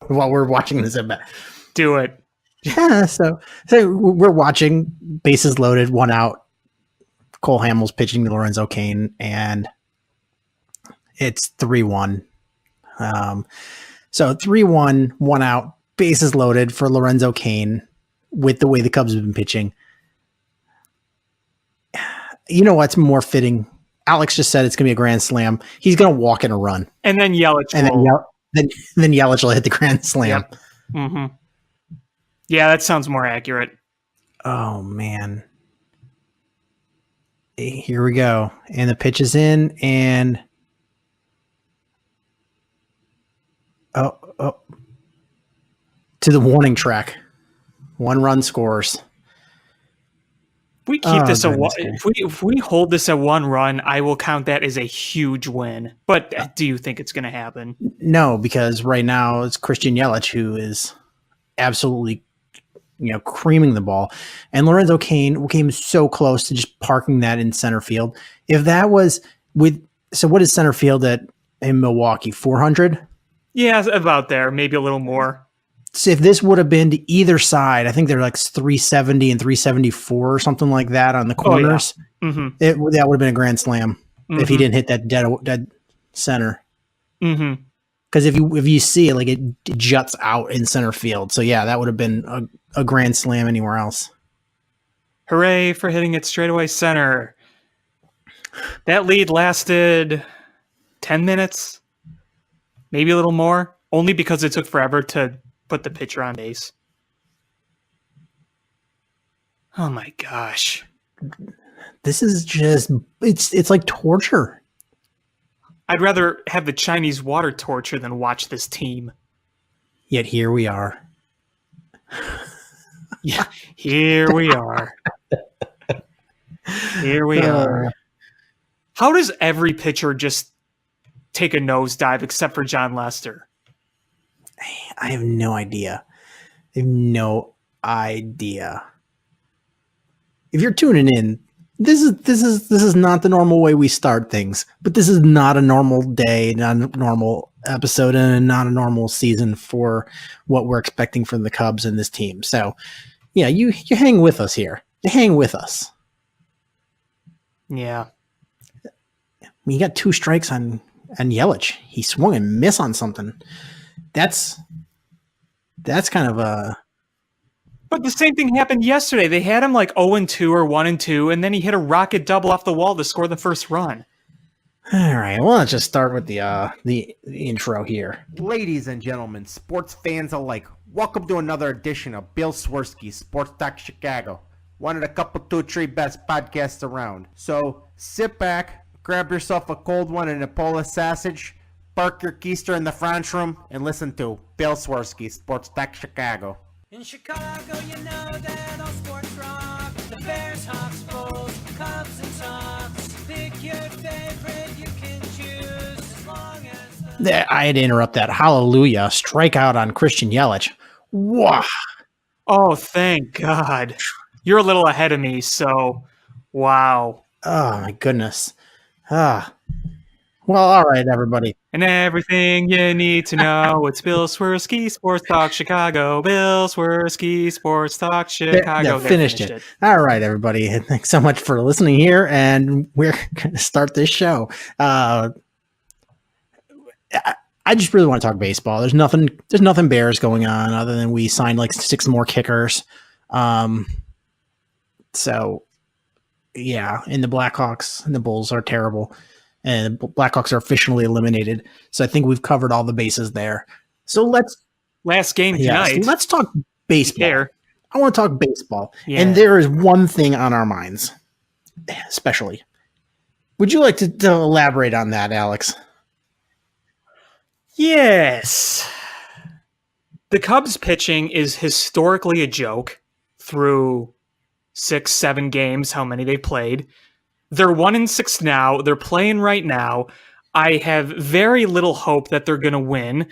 while we're watching this at bat. Do it. Yeah, so we're watching, bases loaded, 1 out. Cole Hamels pitching to Lorenzo Cain, and it's 3-1. So 3-1, 1 out, bases loaded for Lorenzo Cain with the way the Cubs have been pitching. You know what's more fitting? Alex just said it's going to be a grand slam. He's going to walk in a run. And then Yelich then Yelich will hit the grand slam. Yep. Mm-hmm. Yeah, that sounds more accurate. Oh, man. Here we go. And the pitch is in, and to the warning track. 1 run scores. We keep this if we hold this at 1 run, I will count that as a huge win. But do you think it's going to happen? No, because right now it's Christian Yelich who is absolutely, creaming the ball, and Lorenzo Cain came so close to just parking that in center field. If that was so what is center field in Milwaukee? 400? Yeah, about there, maybe a little more. So if this would have been to either side, I think they're like 370 and 374 or something like that on the corners. Oh, yeah. Mm-hmm. That would have been a grand slam if he didn't hit that dead center. Mm-hmm. Because if you see it, like it juts out in center field. So yeah, that would have been a grand slam anywhere else. Hooray for hitting it straightaway center. That lead lasted 10 minutes, maybe a little more, only because it took forever to put the pitcher on base. Oh my gosh. This is just, it's like torture. I'd rather have the Chinese water torture than watch this team. Yet here we are. Yeah, here we are. Here we are. How does every pitcher just take a nosedive except for John Lester? I have no idea. I have no idea. If you're tuning in, this is not the normal way we start things, but this is not a normal day, not a normal episode, and not a normal season for what we're expecting from the Cubs and this team. So, yeah, you hang with us here. You hang with us. Yeah. He got 2 strikes on Yelich. He swung and missed on something. That's kind of a... But the same thing happened yesterday. They had him like 0-2 or 1-2, and then he hit a rocket double off the wall to score the first run. All right, well, let's just start with the intro here. Ladies and gentlemen, sports fans alike, welcome to another edition of Bill Swirsky's Sports Talk Chicago, one of the couple 2-3 best podcasts around. So sit back, grab yourself a cold one and a Polish sausage, park your keister in the French room, and listen to Bill Swirsky's Sports Talk Chicago. In Chicago, you know that all sports rock. The Bears, Hawks, Bulls, Cubs, and Sox. Pick your favorite, you can choose as long as I had to interrupt that. Hallelujah. Strikeout on Christian Yelich. Wow. Oh, thank God. You're a little ahead of me, so wow. Oh, my goodness. Well, all right, everybody. And everything you need to know, it's Bill Swirsky, Sports Talk Chicago. Bill Swirsky, Sports Talk Chicago. Finished it. All right, everybody. Thanks so much for listening here, and we're going to start this show. I just really want to talk baseball. There's nothing Bears going on other than we signed like 6 more kickers. So, yeah, and the Blackhawks and the Bulls are terrible. And the Blackhawks are officially eliminated. So I think we've covered all the bases there. So last game tonight. Let's talk baseball. I want to talk baseball. Yeah. And there is one thing on our minds, especially. Would you like to elaborate on that, Alex? Yes. The Cubs pitching is historically a joke through 6-7 games, how many they played. They're 1-6 now. They're playing right now. I have very little hope that they're going to win.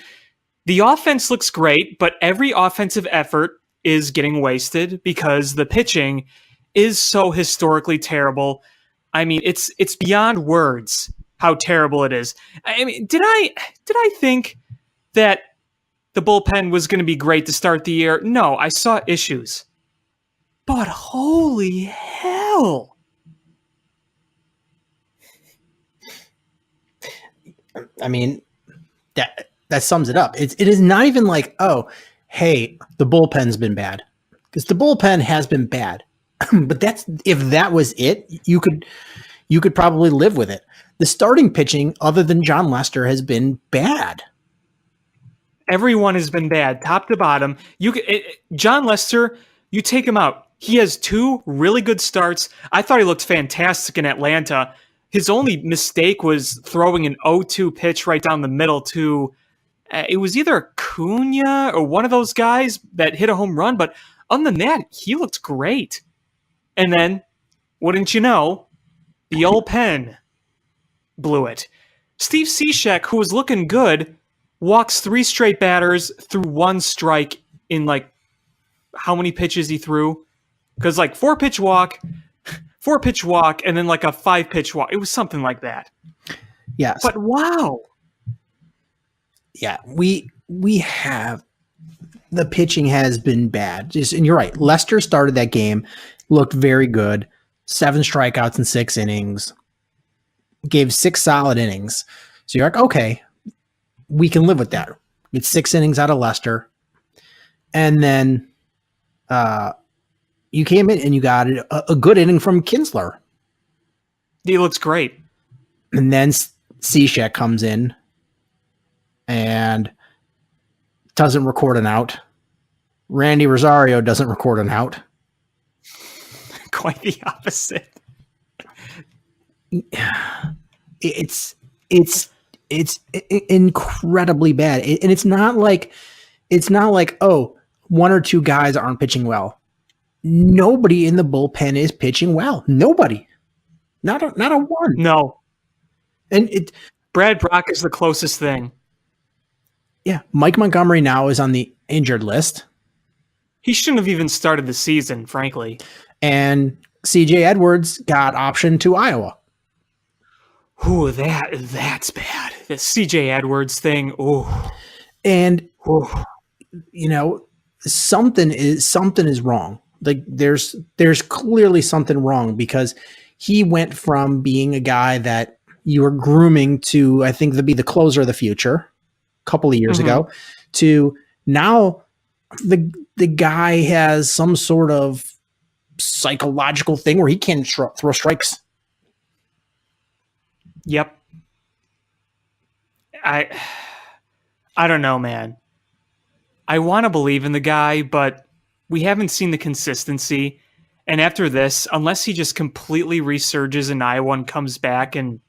The offense looks great, but every offensive effort is getting wasted because the pitching is so historically terrible. I mean, it's beyond words how terrible it is. I mean, did I think that the bullpen was going to be great to start the year. No, I saw issues. But holy hell. I mean, that sums it up. It is not even like, oh, hey, the bullpen's been bad. Because the bullpen has been bad. But if that was it, you could probably live with it. The starting pitching, other than John Lester, has been bad. Everyone has been bad, top to bottom. John Lester, you take him out. He has 2 really good starts. I thought he looked fantastic in Atlanta. His only mistake was throwing an 0-2 pitch right down the middle to, it was either Acuna or one of those guys that hit a home run. But other than that, he looked great. And then, wouldn't you know, the old pen blew it. Steve Cishek, who was looking good, walks 3 straight batters through 1 strike in like how many pitches he threw? Because like 4-pitch walk, and then like a 5-pitch walk. It was something like that. Yes. But wow. Yeah, we have the pitching has been bad. And you're right. Lester started that game, looked very good. 7 strikeouts in 6 innings. Gave 6 solid innings. So you're like, okay, we can live with that. Get 6 innings out of Lester. And then you came in and you got a good inning from Kinsler. He looks great. And then Cishek comes in and doesn't record an out. Randy Rosario doesn't record an out. Quite the opposite. It's incredibly bad. And it's not like, oh, 1 or 2 guys aren't pitching well. Nobody in the bullpen is pitching well. Nobody. Not a one. No. And Brad Brock is the closest thing. Yeah, Mike Montgomery now is on the injured list. He shouldn't have even started the season, frankly. And CJ Edwards got optioned to Iowa. Ooh, that's bad. The CJ Edwards thing. Ooh. And Ooh. you know, something is wrong. Like there's clearly something wrong because he went from being a guy that you were grooming to, I think, to be the closer of the future a couple of years ago, to now the guy has some sort of psychological thing where he can't throw strikes. Yep. I don't know, man. I want to believe in the guy, but we haven't seen the consistency. And after this, unless he just completely resurges in Iowa and comes back and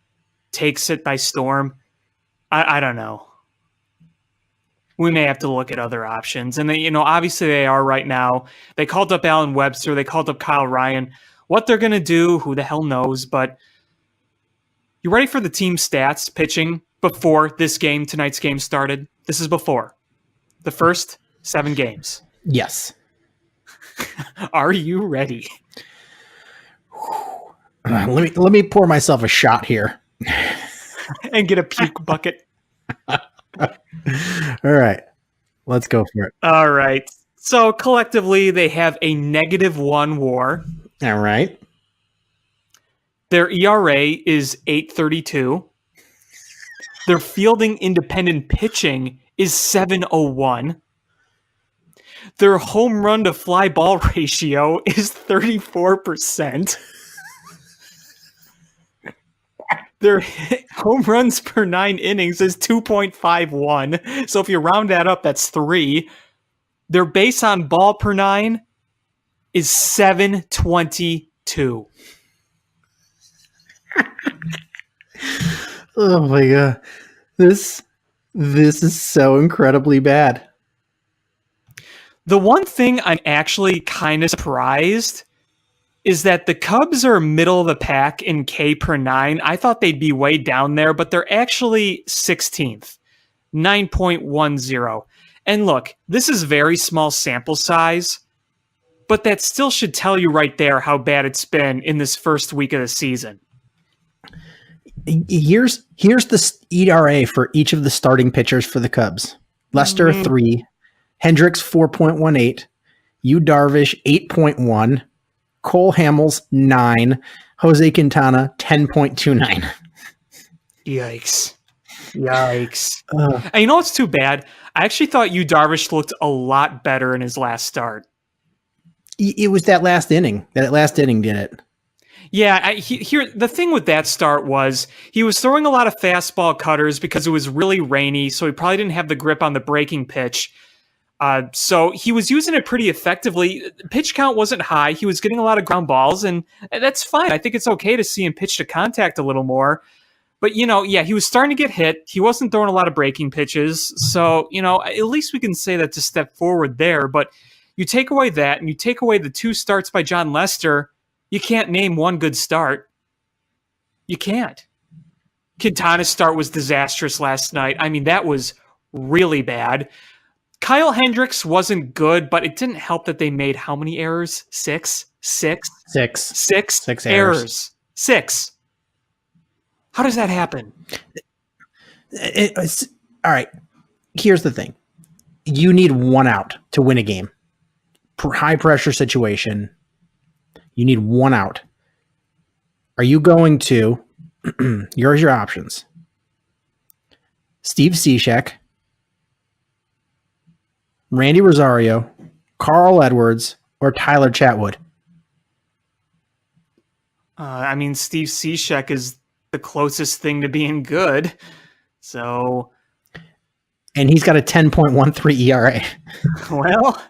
takes it by storm, I don't know. We may have to look at other options. And they, obviously they are right now. They called up Alan Webster. They called up Kyle Ryan. What they're going to do, who the hell knows? But you ready for the team stats pitching before tonight's game started? This is before the first 7 games. Yes. Are you ready? Let me pour myself a shot here. And get a puke bucket. All right. Let's go for it. All right. So collectively, they have a -1 WAR. All right. Their ERA is 8.32. Their fielding independent pitching is 7.01. Their home run to fly ball ratio is 34%. Their home runs per 9 innings is 2.51. So if you round that up, that's 3. Their base on ball per 9 is 722. Oh my God. This is so incredibly bad. The one thing I'm actually kind of surprised is that the Cubs are middle of the pack in K per 9. I thought they'd be way down there, but they're actually 16th, 9.10. And look, this is very small sample size, but that still should tell you right there how bad it's been in this first week of the season. Here's the ERA for each of the starting pitchers for the Cubs. Lester 3, Hendricks 4.18, Yu Darvish 8.1, Cole Hamels 9, Jose Quintana 10.29. Yikes. And you know what's too bad? I actually thought Yu Darvish looked a lot better in his last start. It was that last inning. That last inning did it. Yeah, here the thing with that start was he was throwing a lot of fastball cutters because it was really rainy, so he probably didn't have the grip on the breaking pitch. So he was using it pretty effectively. Pitch count wasn't high. He was getting a lot of ground balls, and that's fine. I think it's okay to see him pitch to contact a little more. But, he was starting to get hit. He wasn't throwing a lot of breaking pitches. So, at least we can say that's a step forward there. But you take away that, and you take away the 2 starts by John Lester, you can't name one good start. You can't. Quintana's start was disastrous last night. I mean, that was really bad. Kyle Hendricks wasn't good, but it didn't help that they made how many errors? Six errors. 6. How does that happen? All right. Here's the thing. You need 1 out to win a game. High pressure situation. You need 1 out. Are you going to, here's your options. Steve Cishek, Randy Rosario, Carl Edwards, or Tyler Chatwood? Steve Cishek is the closest thing to being good. So. And he's got a 10.13 ERA. Well.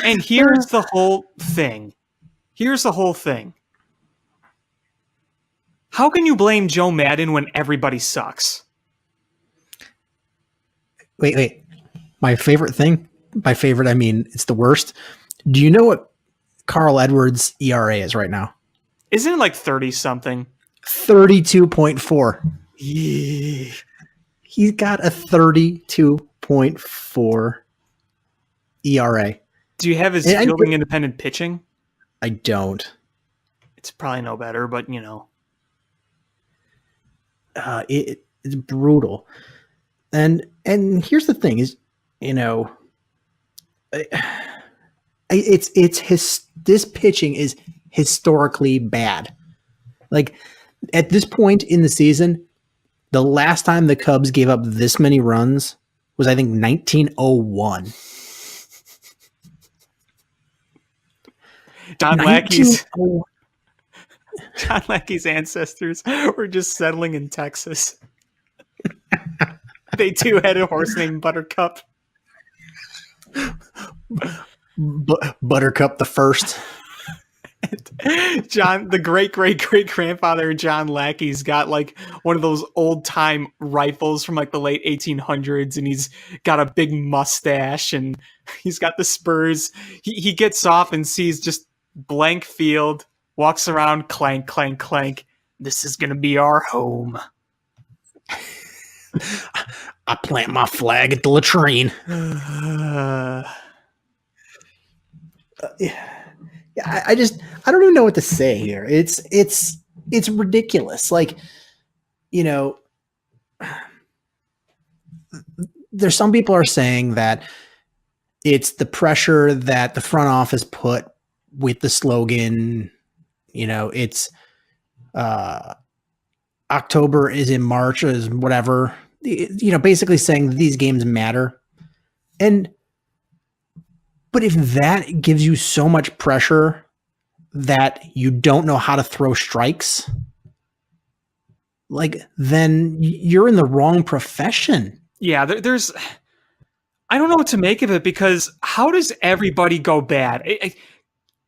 And here's the whole thing. How can you blame Joe Madden when everybody sucks? Wait. My favorite, it's the worst. Do you know what Carl Edwards' ERA is right now? Isn't it like 30-something? 32.4. Yeah. He's got a 32.4 ERA. Do you have his fielding independent pitching? I don't. It's probably no better, but it's brutal. And here's the thing is, this pitching is historically bad. Like at this point in the season, the last time the Cubs gave up this many runs was, I think, 1901. John Lackey's ancestors were just settling in Texas. They too had a horse named Buttercup. Buttercup the first. John, the great grandfather John Lackey's got like one of those old time rifles from like the late 1800s, and he's got a big mustache and he's got the spurs. He gets off and sees just blank field, walks around, clank, clank, clank. This is gonna be our home. I plant my flag at the latrine. I don't even know what to say here. It's ridiculous. Like, there's some people are saying that it's the pressure that the front office put with the slogan, it's October is in March, is whatever, basically saying these games matter. But if that gives you so much pressure that you don't know how to throw strikes, then you're in the wrong profession. Yeah, there's... I don't know what to make of it, because how does everybody go bad?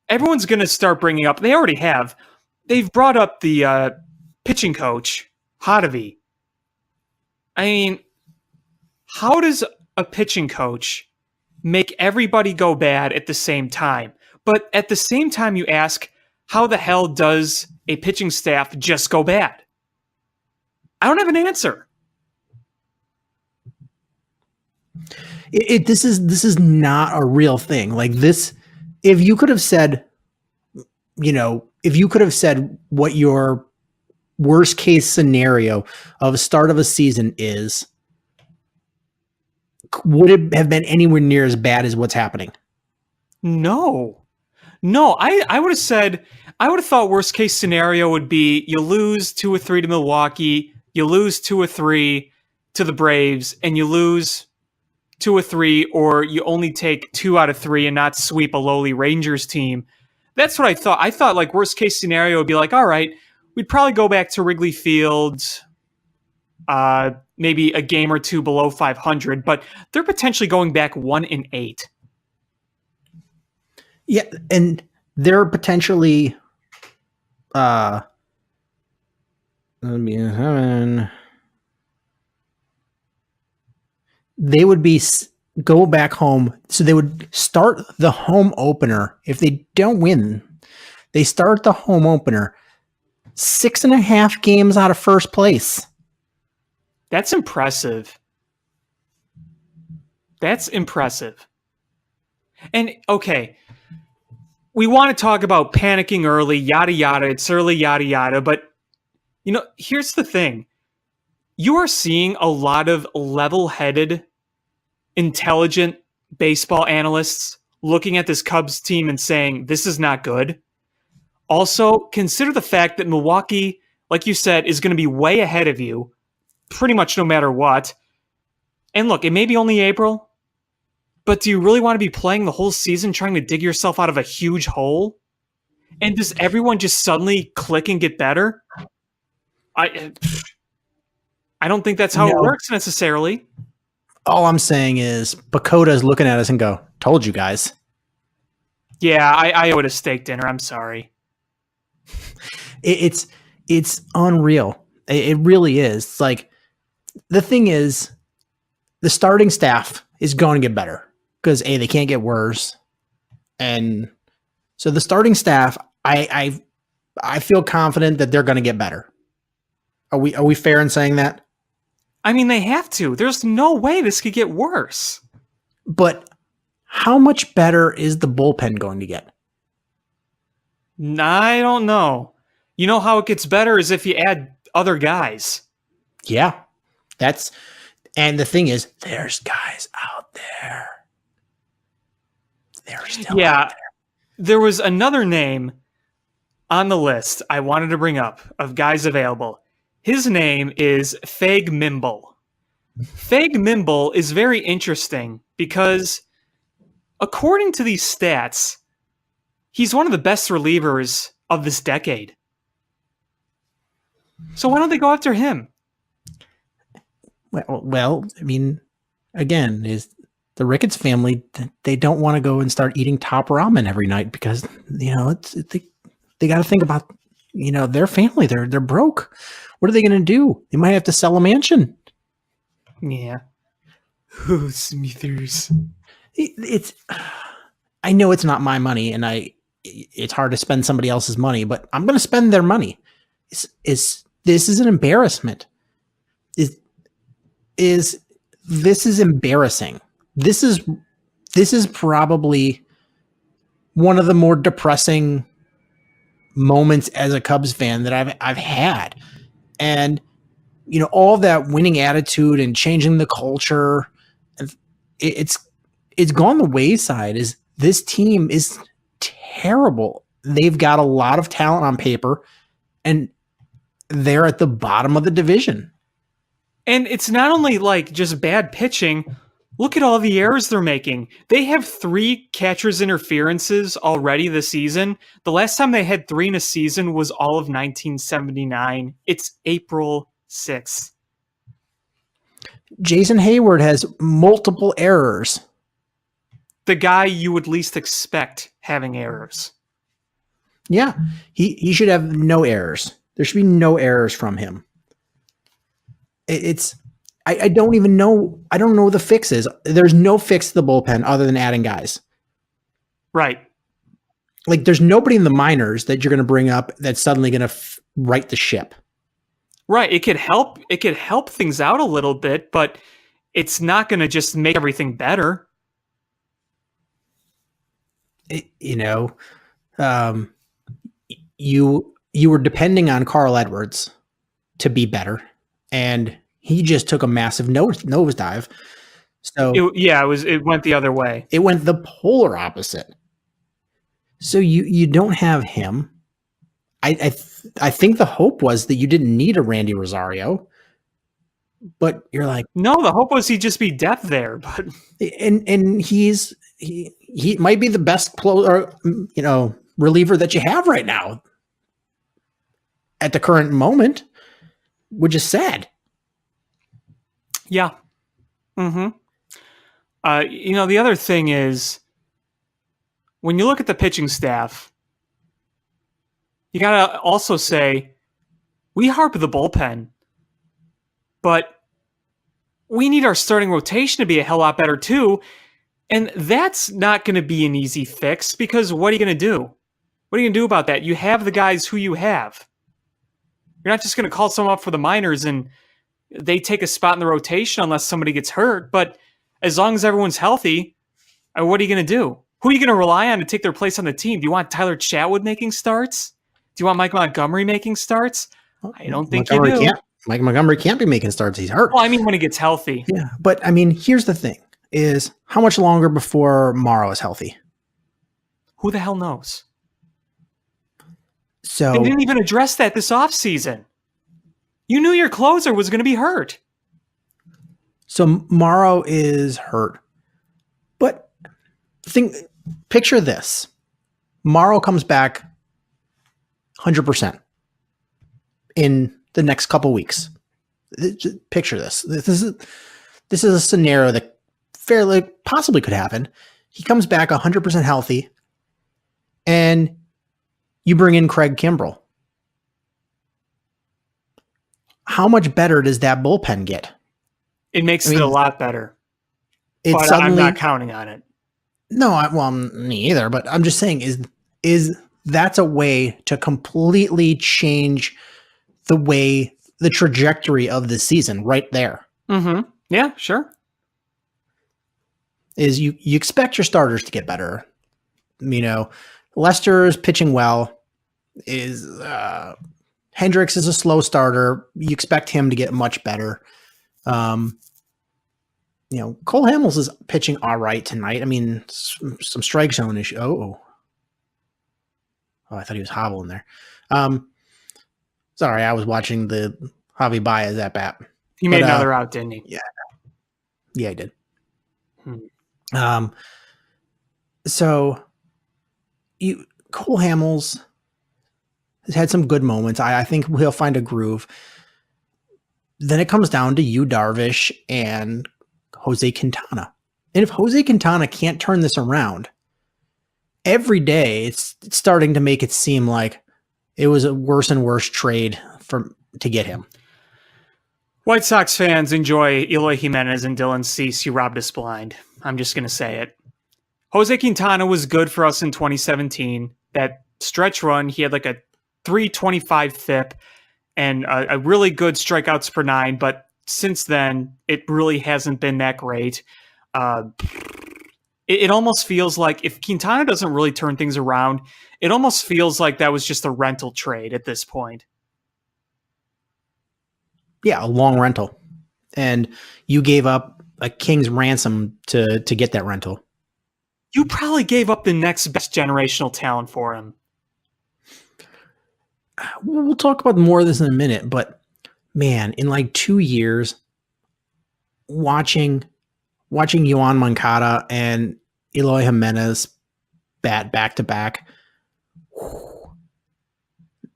Everyone's going to start bringing up... They already have. They've brought up the pitching coach, Hottovy. I mean, how does a pitching coach make everybody go bad at the same time? But at the same time, you ask, how the hell does a pitching staff just go bad? I don't have an answer. This is not a real thing. Like this, if you could have said what your worst case scenario of start of a season is, would it have been anywhere near as bad as what's happening? No, I would have thought worst case scenario would be you lose 2 or 3 to Milwaukee, you lose 2 or 3 to the Braves, and you lose 2 or 3, or you only take 2 out of 3 and not sweep a lowly Rangers team. That's what I thought. I thought like worst case scenario would be like, all right, we'd probably go back to Wrigley Field, maybe a game or two below 500, but they're potentially going back 1-8. Yeah, and they're potentially they would be go back home. So they would start the home opener. If they don't win, they start the home opener 6.5 games out of first place. That's impressive. That's impressive. And okay, we want to talk about panicking early, yada yada. It's early, yada yada. But here's the thing: you are seeing a lot of level-headed, intelligent baseball analysts looking at this Cubs team and saying this is not good. Also, consider the fact that Milwaukee, like you said, is going to be way ahead of you, pretty much no matter what. And look, it may be only April. But do you really want to be playing the whole season trying to dig yourself out of a huge hole? And does everyone just suddenly click and get better? I don't think that's how it works necessarily. All I'm saying is Bacoda's looking at us and go, told you guys. Yeah, I owed a steak dinner. I'm sorry. It's unreal. It really is. It's like, the thing is, the starting staff is going to get better. Because they can't get worse, and so the starting staff, I feel confident that they're going to get better. Are we fair in saying that? I mean, they have to. There's no way this could get worse. But how much better is the bullpen going to get? I don't know. You know how it gets better is if you add other guys. Yeah, and the thing is, there's guys out there. They're still out there. There was another name on the list I wanted to bring up of guys available. His name is Fag Mimble. Fag Mimble is very interesting because, according to these stats, he's one of the best relievers of this decade. So why don't they go after him? Well, I mean, again, is the Ricketts family, they don't want to go and start eating top ramen every night because, they got to think about, their family. They're broke. What are they going to do? They might have to sell a mansion. Yeah. Oh, Smithers. I know it's not my money, and it's hard to spend somebody else's money, but I'm going to spend their money. This is an embarrassment. This is embarrassing. This is probably one of the more depressing moments as a Cubs fan that I've had. And all that winning attitude and changing the culture, it's gone the wayside. Is this team is terrible. They've got a lot of talent on paper, and they're at the bottom of the division. And it's not only like just bad pitching. Look at all the errors they're making. They have 3 catcher's interferences already this season. The last time they had 3 in a season was all of 1979. It's April 6th. Jason Hayward has multiple errors. The guy you would least expect having errors. Yeah, he should have no errors. There should be no errors from him. I don't even know. I don't know what the fix is. There's no fix to the bullpen other than adding guys. Right. Like, there's nobody in the minors that you're going to bring up that's suddenly going to right the ship. Right. It could help. It could help things out a little bit, but it's not going to just make everything better. You were depending on Carl Edwards to be better, and he just took a massive nosedive. So it went the other way. it went the polar opposite. So you don't have him. I think the hope was that you didn't need a Randy Rosario, but you're like, No, the hope was he'd just be depth there, but and he might be the best reliever that you have right now at the current moment, which is sad. yeah. Mm-hmm. The other thing is, when you look at the pitching staff, you gotta also say, we harp the bullpen, but we need our starting rotation to be a hell lot better too. And that's not going to be an easy fix, because what are you going to do? What are you going to do about that? You have the guys who you have. You're not just going to call someone up for the minors and they take a spot in the rotation unless somebody gets hurt. But as long as everyone's healthy, what are you going to do? Who are you going to rely on to take their place on the team? Do you want Tyler Chatwood making starts? Do you want Mike Montgomery making starts? I don't think you do. Mike Montgomery can't be making starts. He's hurt. Well, I mean, when he gets healthy. Yeah, but I mean, here's the thing: is how much longer before Morrow is healthy? Who the hell knows? So They didn't even address that this offseason. You knew your closer was going to be hurt. So Morrow is hurt, but picture this: Morrow comes back 100% in the next couple weeks. Picture this. This is a scenario that fairly possibly could happen. He comes back 100% healthy, and you bring in Craig Kimbrell. How much better does that bullpen get? It makes it a lot better. It's But I'm not counting on it. No, me either. But I'm just saying, is that's a way to completely change the trajectory of the season right there. Mm-hmm. Yeah, sure. Is you expect your starters to get better. Lester's pitching well. Hendricks is a slow starter. You expect him to get much better. Cole Hamels is pitching all right tonight. I mean, some strike zone issue. Oh, I thought he was hobbling there. Sorry, I was watching the Javi Baez at bat. He made another out, didn't he? Yeah, he did. So Cole Hamels has had some good moments. I think he'll find a groove. Then it comes down to Yu Darvish and Jose Quintana. And if Jose Quintana can't turn this around, every day it's starting to make it seem like it was a worse and worse trade to get him. White Sox fans enjoy Eloy Jimenez and Dylan Cease. You robbed us blind. I'm just going to say it. Jose Quintana was good for us in 2017. That stretch run, he had like a 325 FIP and a really good strikeouts per nine. But since then, it really hasn't been that great. It almost feels like if Quintana doesn't really turn things around, it almost feels like that was just a rental trade at this point. Yeah, a long rental. And you gave up a king's ransom to get that rental. You probably gave up the next best generational talent for him. We'll talk about more of this in a minute, but man, in like 2 years, watching Yoan Moncada and Eloy Jimenez bat back to back,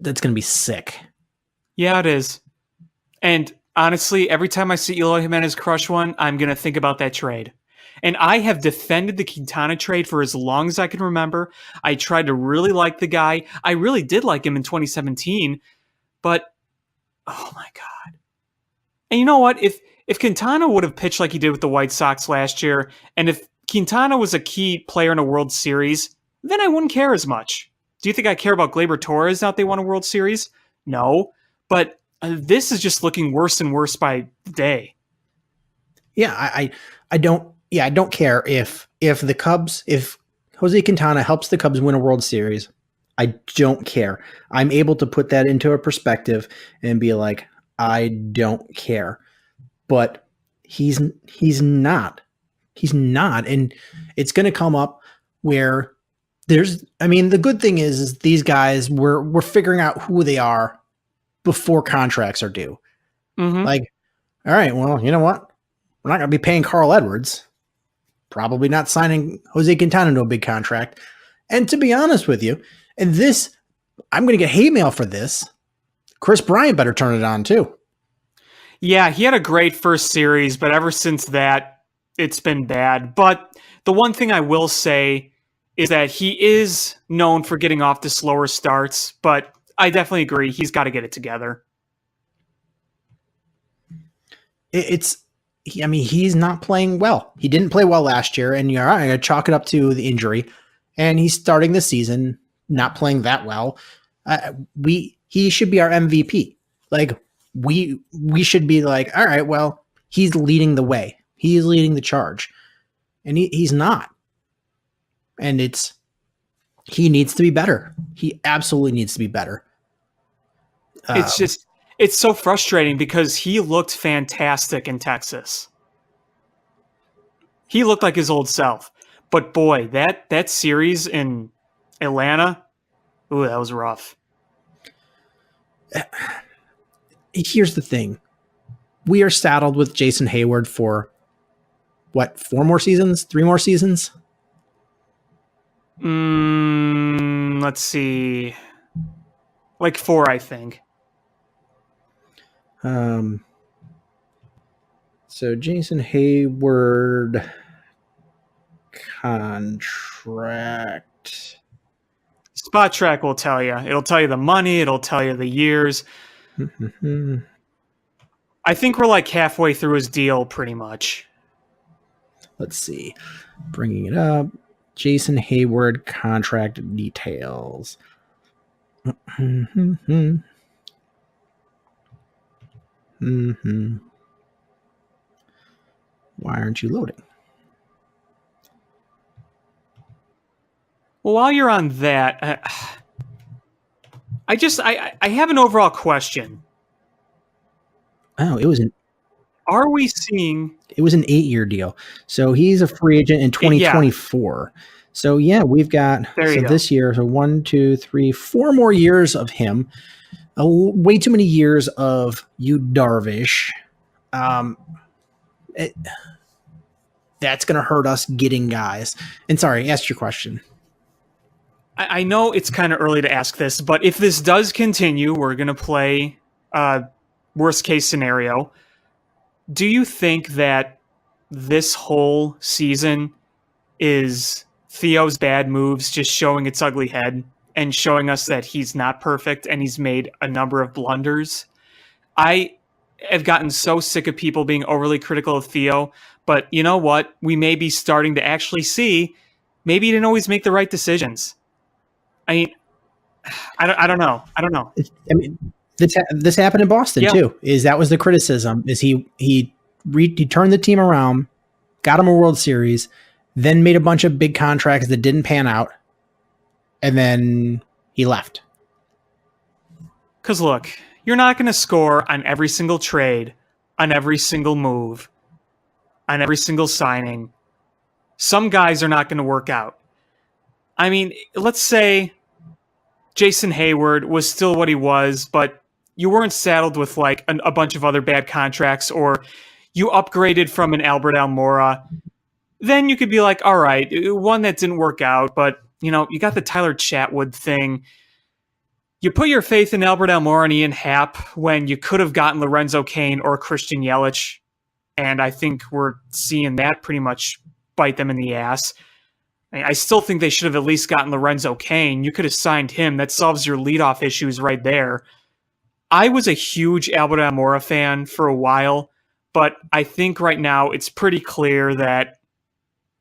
that's going to be sick. Yeah, it is. And honestly, every time I see Eloy Jimenez crush one, I'm going to think about that trade. And I have defended the Quintana trade for as long as I can remember. I tried to really like the guy. I really did like him in 2017. But, oh my God. And you know what? If Quintana would have pitched like he did with the White Sox last year, and if Quintana was a key player in a World Series, then I wouldn't care as much. Do you think I care about Gleyber Torres now that they won a World Series? No. But this is just looking worse and worse by the day. Yeah, I don't care if Jose Quintana helps the Cubs win a World Series. I don't care. I'm able to put that into a perspective and be like, I don't care. But he's not He's not. And it's going to come up where the good thing is these guys, we're figuring out who they are before contracts are due. Mhm. Like, all right, well, you know what? We're not going to be paying Carl Edwards. Probably not signing Jose Quintana to a big contract. And to be honest with you, and this, I'm going to get hate mail for this. Chris Bryant better turn it on too. Yeah, he had a great first series, but ever since that, it's been bad. But the one thing I will say is that he is known for getting off to slower starts, but I definitely agree. He's got to get it together. He's not playing well. He didn't play well last year, and you're all right, I got to chalk it up to the injury. And he's starting the season not playing that well. He should be our MVP. Like we should be like, all right, well, he's leading the way. He's leading the charge, and he's not. And he needs to be better. He absolutely needs to be better. It's so frustrating because he looked fantastic in Texas. He looked like his old self. But boy, that series in Atlanta, ooh, that was rough. Here's the thing. We are saddled with Jason Hayward for what, 4 more seasons? 3 more seasons? Let's see. Like 4, I think. So Jason Hayward contract. Spot Track will tell you. It'll tell you the money. It'll tell you the years. I think we're like halfway through his deal, pretty much. Let's see. Bringing it up. Jason Hayward contract details. Why aren't you loading? Well, while you're on that, I have an overall question. Oh, it was an Are we seeing 8-year deal. So he's a free agent in 2024. So yeah, we've got this year. So 1, 2, 3, 4 more years of him. Way too many years of you Darvish. That's going to hurt us getting guys. And sorry, ask your question. I know it's kind of early to ask this, but if this does continue, we're going to play worst case scenario. Do you think that this whole season is Theo's bad moves just showing its ugly head and showing us that he's not perfect and he's made a number of blunders? I have gotten so sick of people being overly critical of Theo, but you know what? We may be starting to actually see maybe he didn't always make the right decisions. I mean, I don't know. This happened in Boston too. That was the criticism? Is he turned the team around, got him a World Series, then made a bunch of big contracts that didn't pan out, and then he left. Because look, you're not going to score on every single trade, on every single move, on every single signing. Some guys are not going to work out. I mean, let's say Jason Hayward was still what he was, but you weren't saddled with like a bunch of other bad contracts, or you upgraded from an Albert Almora. Then you could be like, all right, one that didn't work out, but you got the Tyler Chatwood thing. You put your faith in Albert Almora and Ian Happ when you could have gotten Lorenzo Cain or Christian Yelich, and I think we're seeing that pretty much bite them in the ass. I still think they should have at least gotten Lorenzo Cain. You could have signed him. That solves your leadoff issues right there. I was a huge Albert Almora fan for a while, but I think right now it's pretty clear that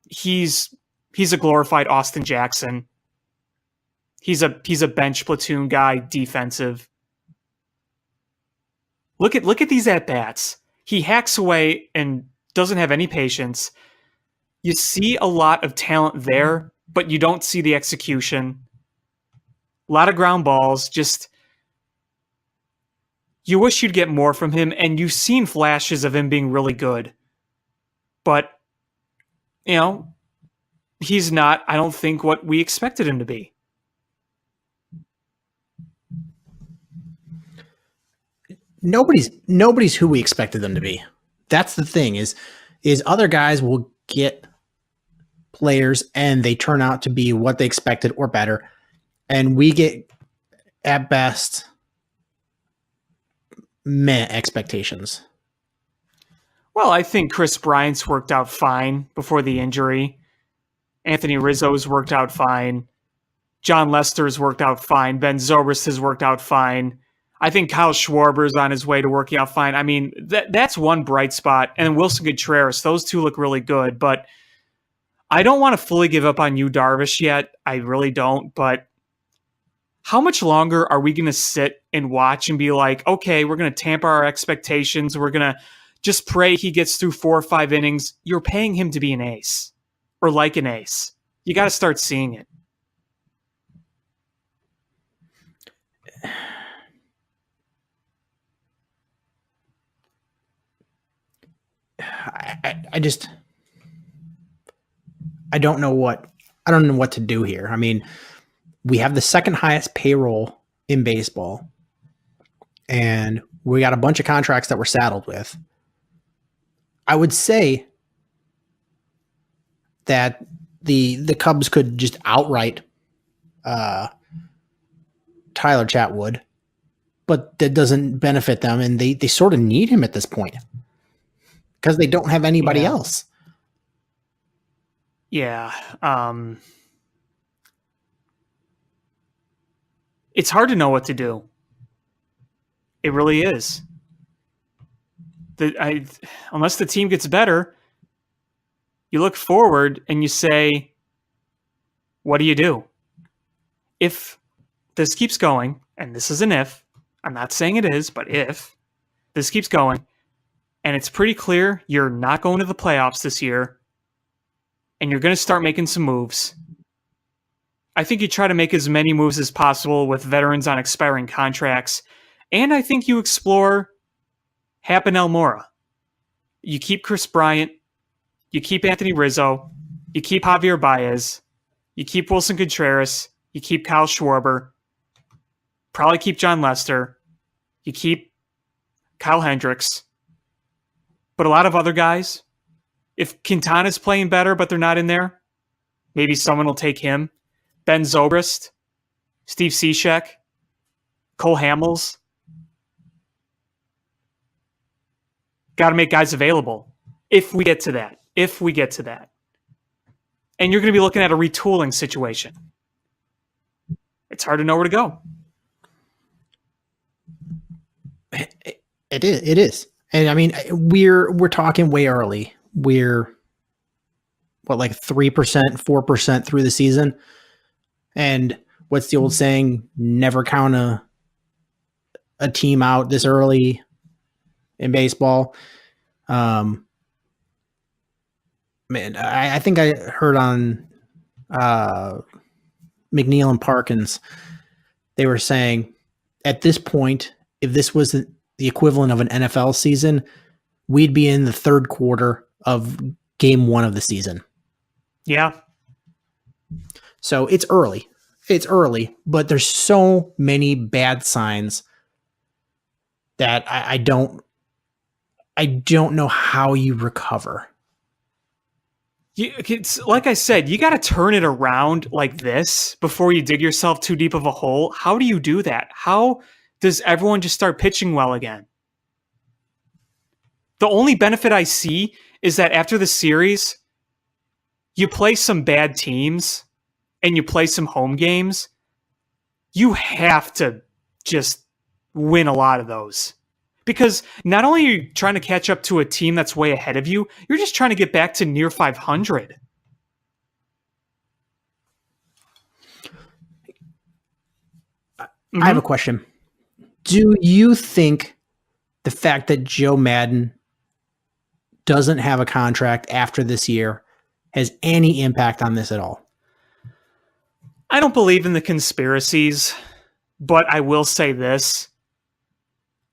he's a glorified Austin Jackson. He's a bench platoon guy, defensive. Look at these at-bats. He hacks away and doesn't have any patience. You see a lot of talent there, but you don't see the execution. A lot of ground balls. Just, you wish you'd get more from him, and you've seen flashes of him being really good. But you know, he's not, I don't think, what we expected him to be. Nobody's who we expected them to be. That's the thing is other guys will get players and they turn out to be what they expected or better. And we get at best meh expectations. Well, I think Chris Bryant's worked out fine before the injury. Anthony Rizzo's worked out fine. John Lester's worked out fine. Ben Zobrist has worked out fine. I think Kyle Schwarber's on his way to working out fine. I mean, that's one bright spot. And Wilson Contreras, those two look really good. But I don't want to fully give up on you, Darvish, yet. I really don't. But how much longer are we going to sit and watch and be like, okay, we're going to tamper our expectations. We're going to just pray he gets through 4 or 5 innings. You're paying him to be an ace or like an ace. You got to start seeing it. I don't know what to do here. I mean, we have the second highest payroll in baseball, and we got a bunch of contracts that we're saddled with. I would say that the Cubs could just outright Tyler Chatwood, but that doesn't benefit them, and they sort of need him at this point because they don't have anybody else. Yeah. It's hard to know what to do. It really is. Unless the team gets better, you look forward and you say, what do you do? If this keeps going, and this is an if, I'm not saying it is, but if this keeps going, and it's pretty clear you're not going to the playoffs this year, and you're going to start making some moves, I think you try to make as many moves as possible with veterans on expiring contracts, and I think you explore Happ and Almora. You keep Chris Bryant, you keep Anthony Rizzo, you keep Javier Baez, you keep Wilson Contreras, you keep Kyle Schwarber, probably keep John Lester, you keep Kyle Hendricks, but a lot of other guys, if Quintana's playing better but they're not in there, maybe someone will take him. Ben Zobrist, Steve Cishek, Cole Hamels. Got to make guys available if we get to that. If we get to that. And you're going to be looking at a retooling situation. It's hard to know where to go. It is. And I mean, we're talking way early. We're like 3%, 4% through the season. And what's the old saying? Never count a team out this early in baseball. Man, I think I heard on McNeil and Parkins, they were saying at this point, if this was the equivalent of an NFL season, we'd be in the third quarter of game 1 of the season. Yeah. So it's early. It's early, but there's so many bad signs that I don't know how you recover. It's like I said, you got to turn it around like this before you dig yourself too deep of a hole. How do you do that? How does everyone just start pitching well again? The only benefit I see is that after the series, you play some bad teams and you play some home games. You have to just win a lot of those. Because not only are you trying to catch up to a team that's way ahead of you, you're just trying to get back to near 500. I have a question. Do you think the fact that Joe Madden doesn't have a contract after this year has any impact on this at all? I don't believe in the conspiracies, but I will say this.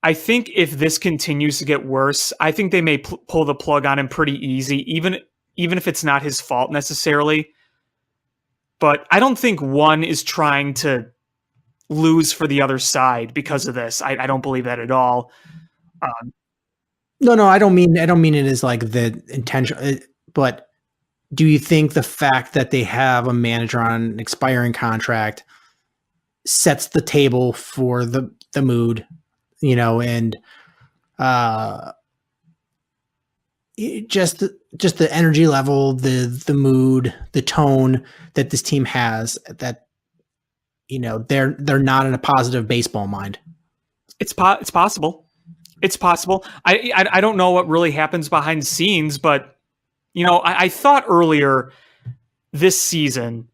I think if this continues to get worse, I think they may pull the plug on him pretty easy, even even if it's not his fault necessarily. But I don't think one is trying to lose for the other side because of this. I don't believe that at all. No, I don't mean it as like the intention. But do you think the fact that they have a manager on an expiring contract sets the table for the mood, and just the energy level, the mood, the tone that this team has, that they're not in a positive baseball mind? It's possible. It's possible. I don't know what really happens behind the scenes, but I thought earlier this season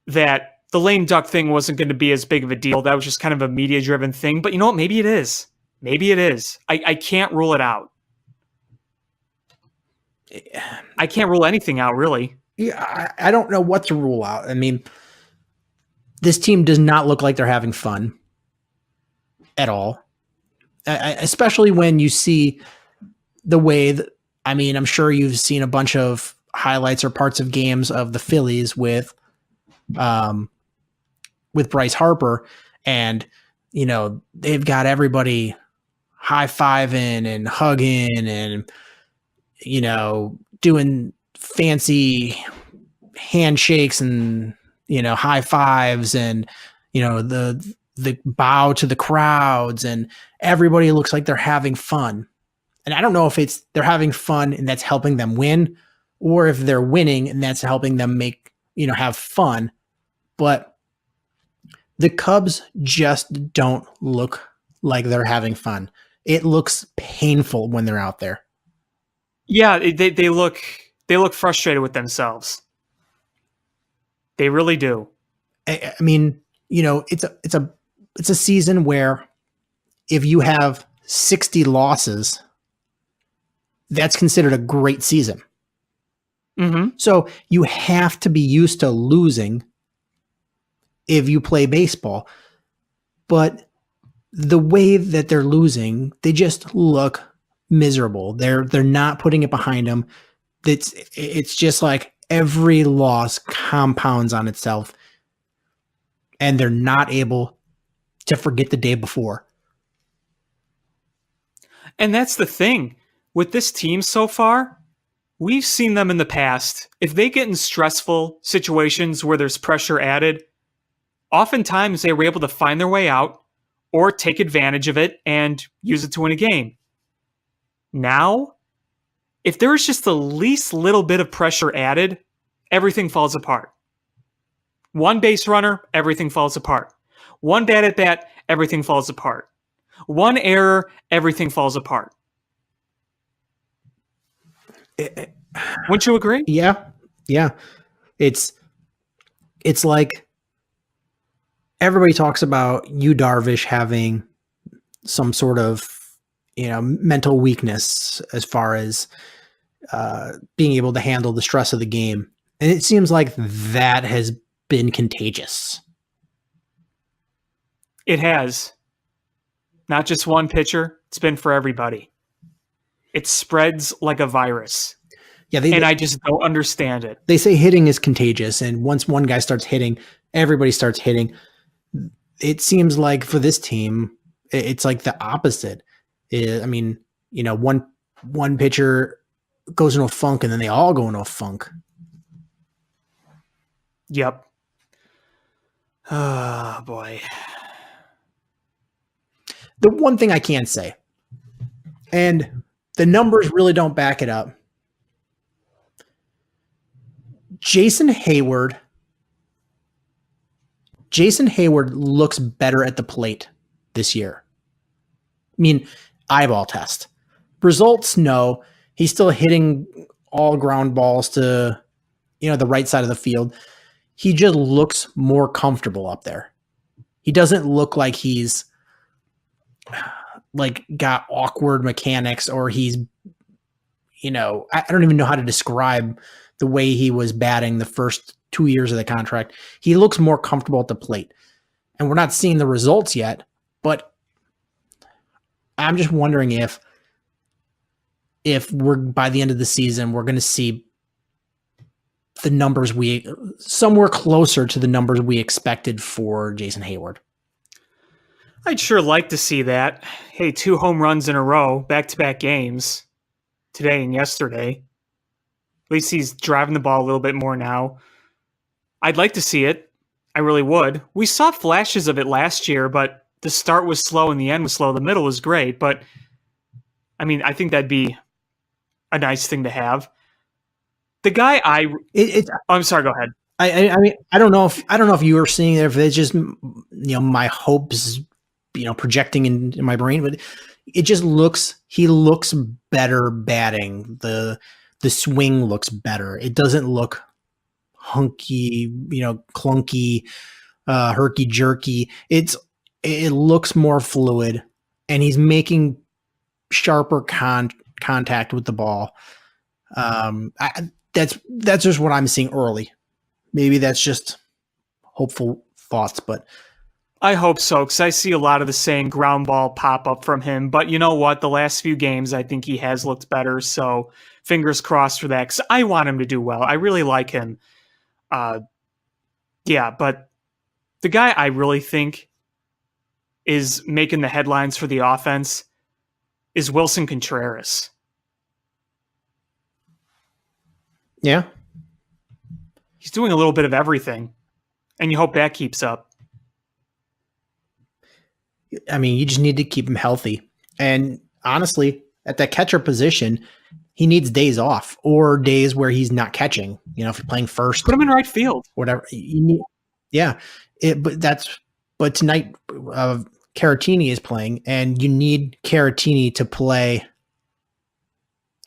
that the lame duck thing wasn't going to be as big of a deal. That was just kind of a media driven thing. But you know what? Maybe it is. Maybe it is. I can't rule it out. I can't rule anything out, really. Yeah, I don't know what to rule out. I mean, this team does not look like they're having fun at all. Especially when you see the way that, I mean, I'm sure you've seen a bunch of highlights or parts of games of the Phillies with Bryce Harper, and they've got everybody high-fiving and hugging and doing fancy handshakes and high fives and the bow to the crowds, and everybody looks like they're having fun. And I don't know if they're having fun and that's helping them win, or if they're winning and that's helping them have fun. But the Cubs just don't look like they're having fun. It looks painful when they're out there. Yeah, they look frustrated with themselves. They really do. I mean, it's a season where if you have 60 losses, that's considered a great season. Mm-hmm. So you have to be used to losing if you play baseball. But the way that they're losing, they just look miserable. They're not putting it behind them. It's just like every loss compounds on itself, and they're not able to forget the day before. And that's the thing with this team so far. We've seen them in the past. If they get in stressful situations where there's pressure added, oftentimes they were able to find their way out or take advantage of it and use it to win a game. Now, if there's just the least little bit of pressure added, everything falls apart. One base runner, everything falls apart. One bad at bat, everything falls apart. One error, everything falls apart. Wouldn't you agree? Yeah. It's like everybody talks about Yu Darvish having some sort of mental weakness as far as being able to handle the stress of the game, and it seems like that has been contagious. It has. Not just one pitcher. It's been for everybody. It spreads like a virus. Yeah, and I just don't understand it. They say hitting is contagious, and once one guy starts hitting, everybody starts hitting. It seems like for this team, it's like the opposite. I mean, one pitcher goes into a funk, and then they all go into a funk. Yep. Oh, boy. The one thing I can say, and the numbers really don't back it up, Jason Hayward looks better at the plate this year. I mean, eyeball test. Results, no. He's still hitting all ground balls to, the right side of the field. He just looks more comfortable up there. He doesn't look like he's got awkward mechanics, or he's, I don't even know how to describe the way he was batting the first 2 years of the contract. He looks more comfortable at the plate, and we're not seeing the results yet, but I'm just wondering if we're by the end of the season, we're going to see the numbers somewhere closer to the numbers we expected for Jason Hayward. I'd sure like to see that. Hey, 2 home runs in a row, back-to-back games, today and yesterday. At least he's driving the ball a little bit more now. I'd like to see it. I really would. We saw flashes of it last year, but the start was slow and the end was slow. The middle was great, but I mean, I think that'd be a nice thing to have. The guy I'm sorry, go ahead. I mean, I don't know if you were seeing it, if it's just, my hopes, projecting in my brain, but it just he looks better batting. The swing looks better. It doesn't look hunky, clunky, herky jerky. It looks more fluid, and he's making sharper contact with the ball. That's just what I'm seeing early. Maybe that's just hopeful thoughts, but I hope so, because I see a lot of the same ground ball pop up from him. But you know what? The last few games, I think he has looked better. So fingers crossed for that, because I want him to do well. I really like him. Yeah, but the guy I really think is making the headlines for the offense is Wilson Contreras. yeah. He's doing a little bit of everything, and you hope that keeps up. I mean, you just need to keep him healthy. And honestly, at that catcher position, he needs days off or days where he's not catching. If you're playing first, Put him in right field. whatever you need. Yeah. But tonight, Caratini is playing, and you need Caratini to play.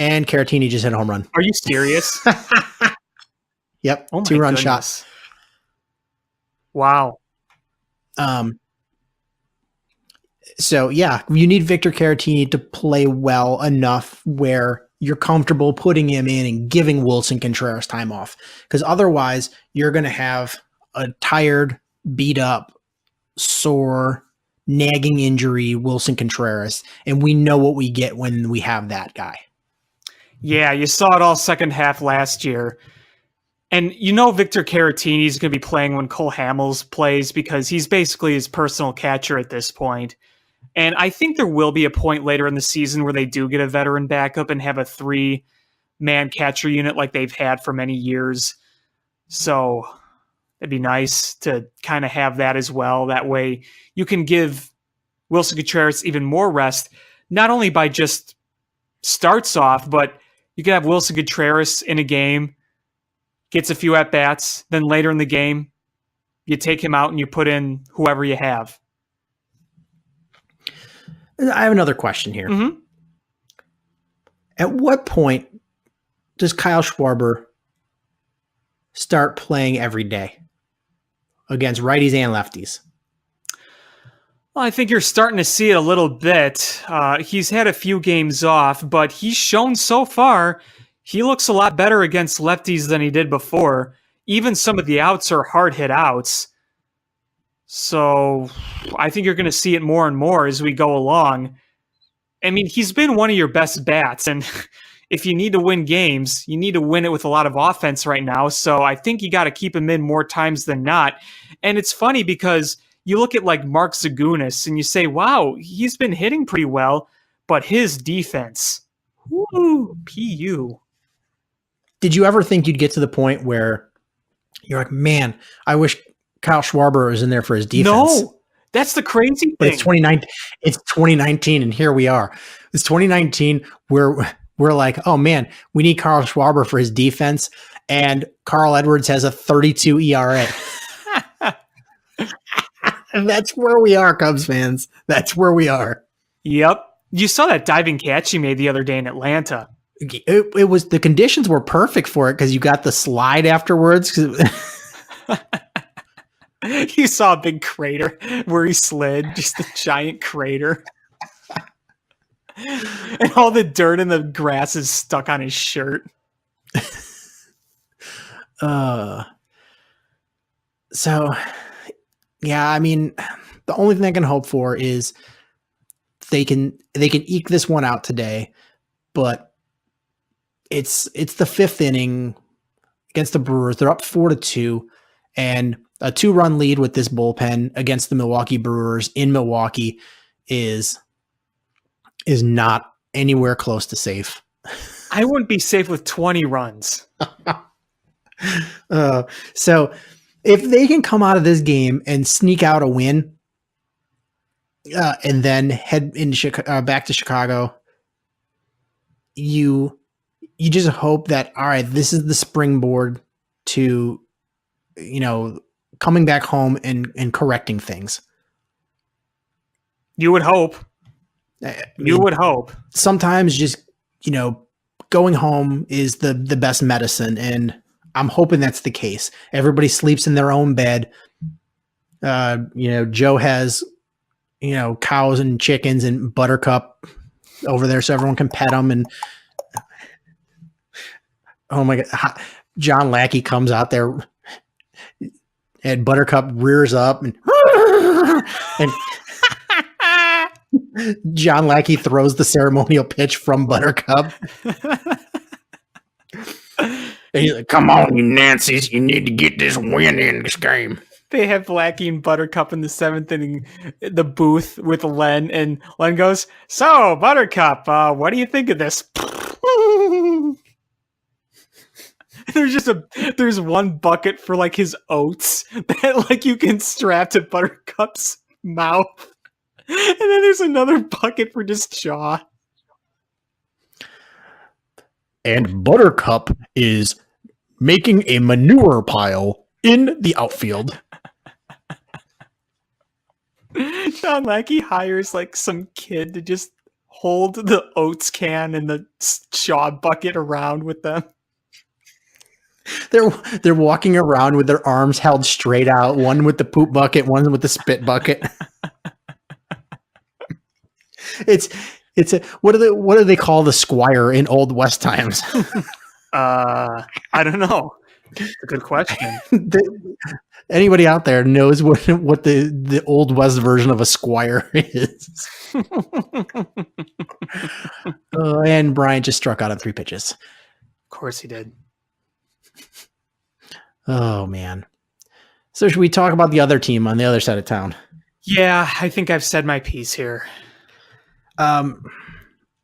And Caratini just hit a home run. Are you serious? Yep. Oh my 2-run goodness. shot. Wow. So yeah, you need Victor Caratini to play well enough where you're comfortable putting him in and giving Wilson Contreras time off. Because otherwise you're going to have a tired, beat up, sore, nagging injury Wilson Contreras. And we know what we get when we have that guy. Yeah, you saw it all second half last year. And Victor Caratini is going to be playing when Cole Hamels plays, because he's basically his personal catcher at this point. And I think there will be a point later in the season where they do get a veteran backup and have a 3-man catcher unit like they've had for many years. So it'd be nice to kind of have that as well. That way you can give Wilson Contreras even more rest, not only by just starts off, but you can have Wilson Contreras in a game, gets a few at-bats, then later in the game, you take him out and you put in whoever you have. I have another question here. Mm-hmm. At what point does Kyle Schwarber start playing every day against righties and lefties? Well, I think you're starting to see it a little bit. He's had a few games off, but he's shown so far he looks a lot better against lefties than he did before. Even some of the outs are hard hit outs. So I think you're going to see it more and more as we go along. I mean, he's been one of your best bats, and if you need to win games, you need to win it with a lot of offense right now. So I think you got to keep him in more times than not. And it's funny because you look at like Mark Zagunis and you say, wow, he's been hitting pretty well, but his defense, whoo, PU. Did you ever think you'd get to the point where you're like, man, I wish Kyle Schwarber was in there for his defense? No, that's the crazy thing. But it's 2019, and here we are. It's 2019. We're like, oh man, we need Kyle Schwarber for his defense, and Carl Edwards has a 32 ERA. And that's where we are, Cubs fans. That's where we are. Yep. You saw that diving catch he made the other day in Atlanta. It was, the conditions were perfect for it because you got the slide afterwards. You saw a big crater where he slid, just a giant crater. And all the dirt and the grass is stuck on his shirt. So, yeah, I mean, the only thing I can hope for is they can eke this one out today, but it's the fifth inning. against the Brewers. They're up 4-2, and a 2-run lead with this bullpen against the Milwaukee Brewers in Milwaukee is not anywhere close to safe. I wouldn't be safe with 20 runs. So if they can come out of this game and sneak out a win, and then head into back to Chicago, you just hope that, all right, this is the springboard to, coming back home and correcting things. You would hope. You would hope. Sometimes just, going home is the best medicine, and I'm hoping that's the case. Everybody sleeps in their own bed. Joe has, cows and chickens and Buttercup over there so everyone can pet them. And oh my God, John Lackey comes out there and Buttercup rears up and John Lackey throws the ceremonial pitch from Buttercup. And he's like, "Come on, you Nancy's. You need to get this win in this game." They have Blackie and Buttercup in the 7th inning, the booth with Len, and Len goes, "So, Buttercup, what do you think of this?" There's one bucket for like his oats that like you can strap to Buttercup's mouth, and then there's another bucket for just jaw. And Buttercup is making a manure pile in the outfield. John Lackey hires like some kid to just hold the oats can and the jaw bucket around with them. They're walking around with their arms held straight out, one with the poop bucket, one with the spit bucket. It's a what do they call the squire in Old West times? I don't know. It's a good question. Anybody out there knows what the Old West version of a squire is? And Brian just struck out on 3 pitches. Of course he did. Oh man. So should we talk about the other team on the other side of town? Yeah, I think I've said my piece here.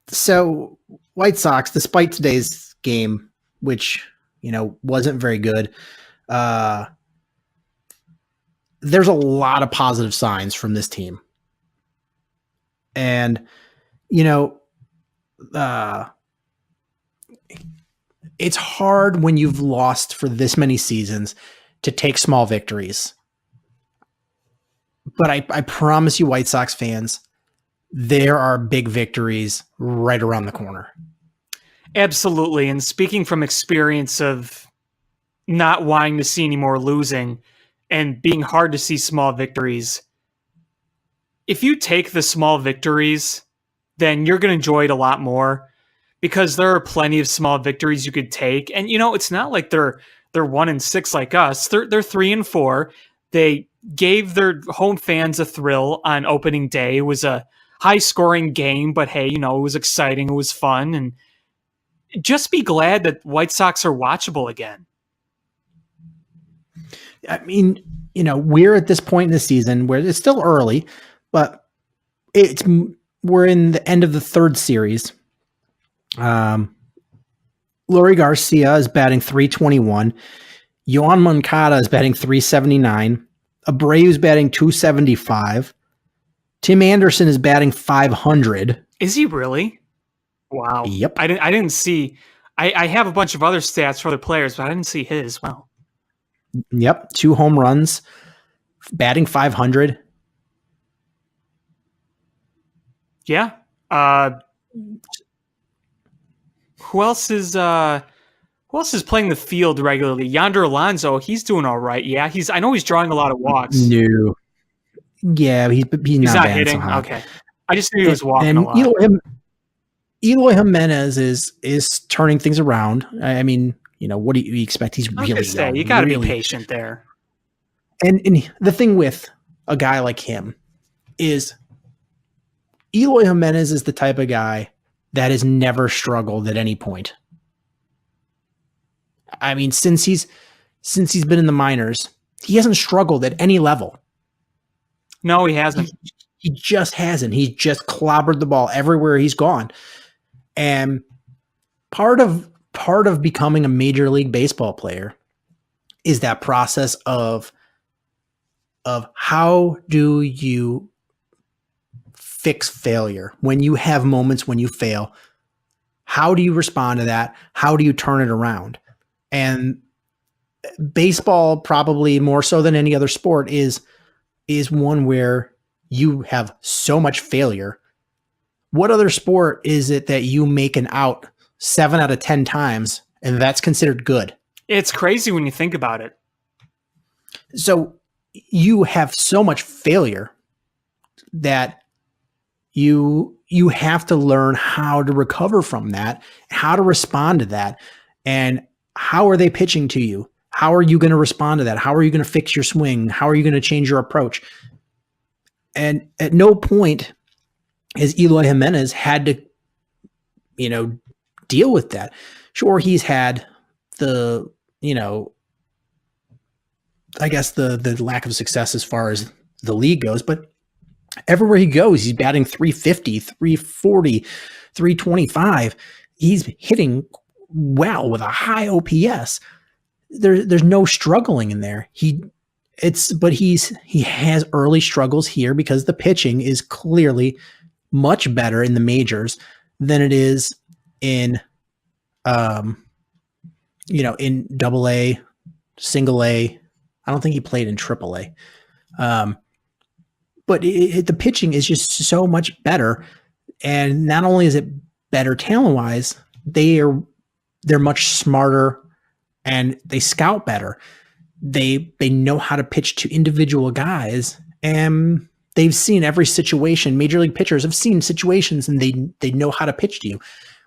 So White Sox, despite today's game, which, wasn't very good, there's a lot of positive signs from this team. And, it's hard when you've lost for this many seasons to take small victories. But I promise you, White Sox fans, there are big victories right around the corner. Absolutely. And speaking from experience of not wanting to see any more losing and being hard to see small victories, if you take the small victories, then you're going to enjoy it a lot more, because there are plenty of small victories you could take. And, it's not like they're 1-6 like us. They're 3-4. They gave their home fans a thrill on opening day. It was a high-scoring game, but hey, it was exciting. It was fun. And just be glad that White Sox are watchable again. I mean, we're at this point in the season where it's still early, but we're in the end of the 3rd series. Leury Garcia is batting .321. Yoan Moncada is batting .379. Abreu's batting .275. Tim Anderson is batting .500. Is he really? Wow. Yep. I didn't see. I have a bunch of other stats for other players, but I didn't see his. Wow. Yep. 2 home runs. Batting .500. Yeah. Who else is playing the field regularly? Yonder Alonso, he's doing all right. Yeah, I know he's drawing a lot of walks. No. Yeah, he's not hitting. So okay. I just knew he was walking and a lot. Eloy Jimenez is turning things around. I mean, what do you expect? He's really young. You got to be patient there. And the thing with a guy like him is Eloy Jimenez is the type of guy that has never struggled at any point. I mean, since he's been in the minors, he hasn't struggled at any level. No, he hasn't. He just hasn't. He's just clobbered the ball everywhere he's gone. And part of becoming a Major League Baseball player is that process of how do you fix failure when you have moments when you fail. How do you respond to that? How do you turn it around? And baseball, probably more so than any other sport, is one where you have so much failure. What other sport is it that you make an out 7 out of 10 times and that's considered good? It's crazy when you think about it. So you have so much failure that you have to learn how to recover from that, how to respond to that, and how are they pitching to you? How are you going to respond to that? How are you going to fix your swing? How are you going to change your approach? And at no point has Eloy Jimenez had to, deal with that. Sure, he's had the lack of success as far as the league goes, but everywhere he goes, he's batting 350, 340, 325. He's hitting well with a high OPS. There's no struggling in there. He has early struggles here because the pitching is clearly much better in the majors than it is in in double A, single A. I don't think he played in triple A. But the pitching is just so much better. And not only is it better talent-wise, they're much smarter and they scout better. They know how to pitch to individual guys, and they've seen every situation. Major league pitchers have seen situations, and they know how to pitch to you.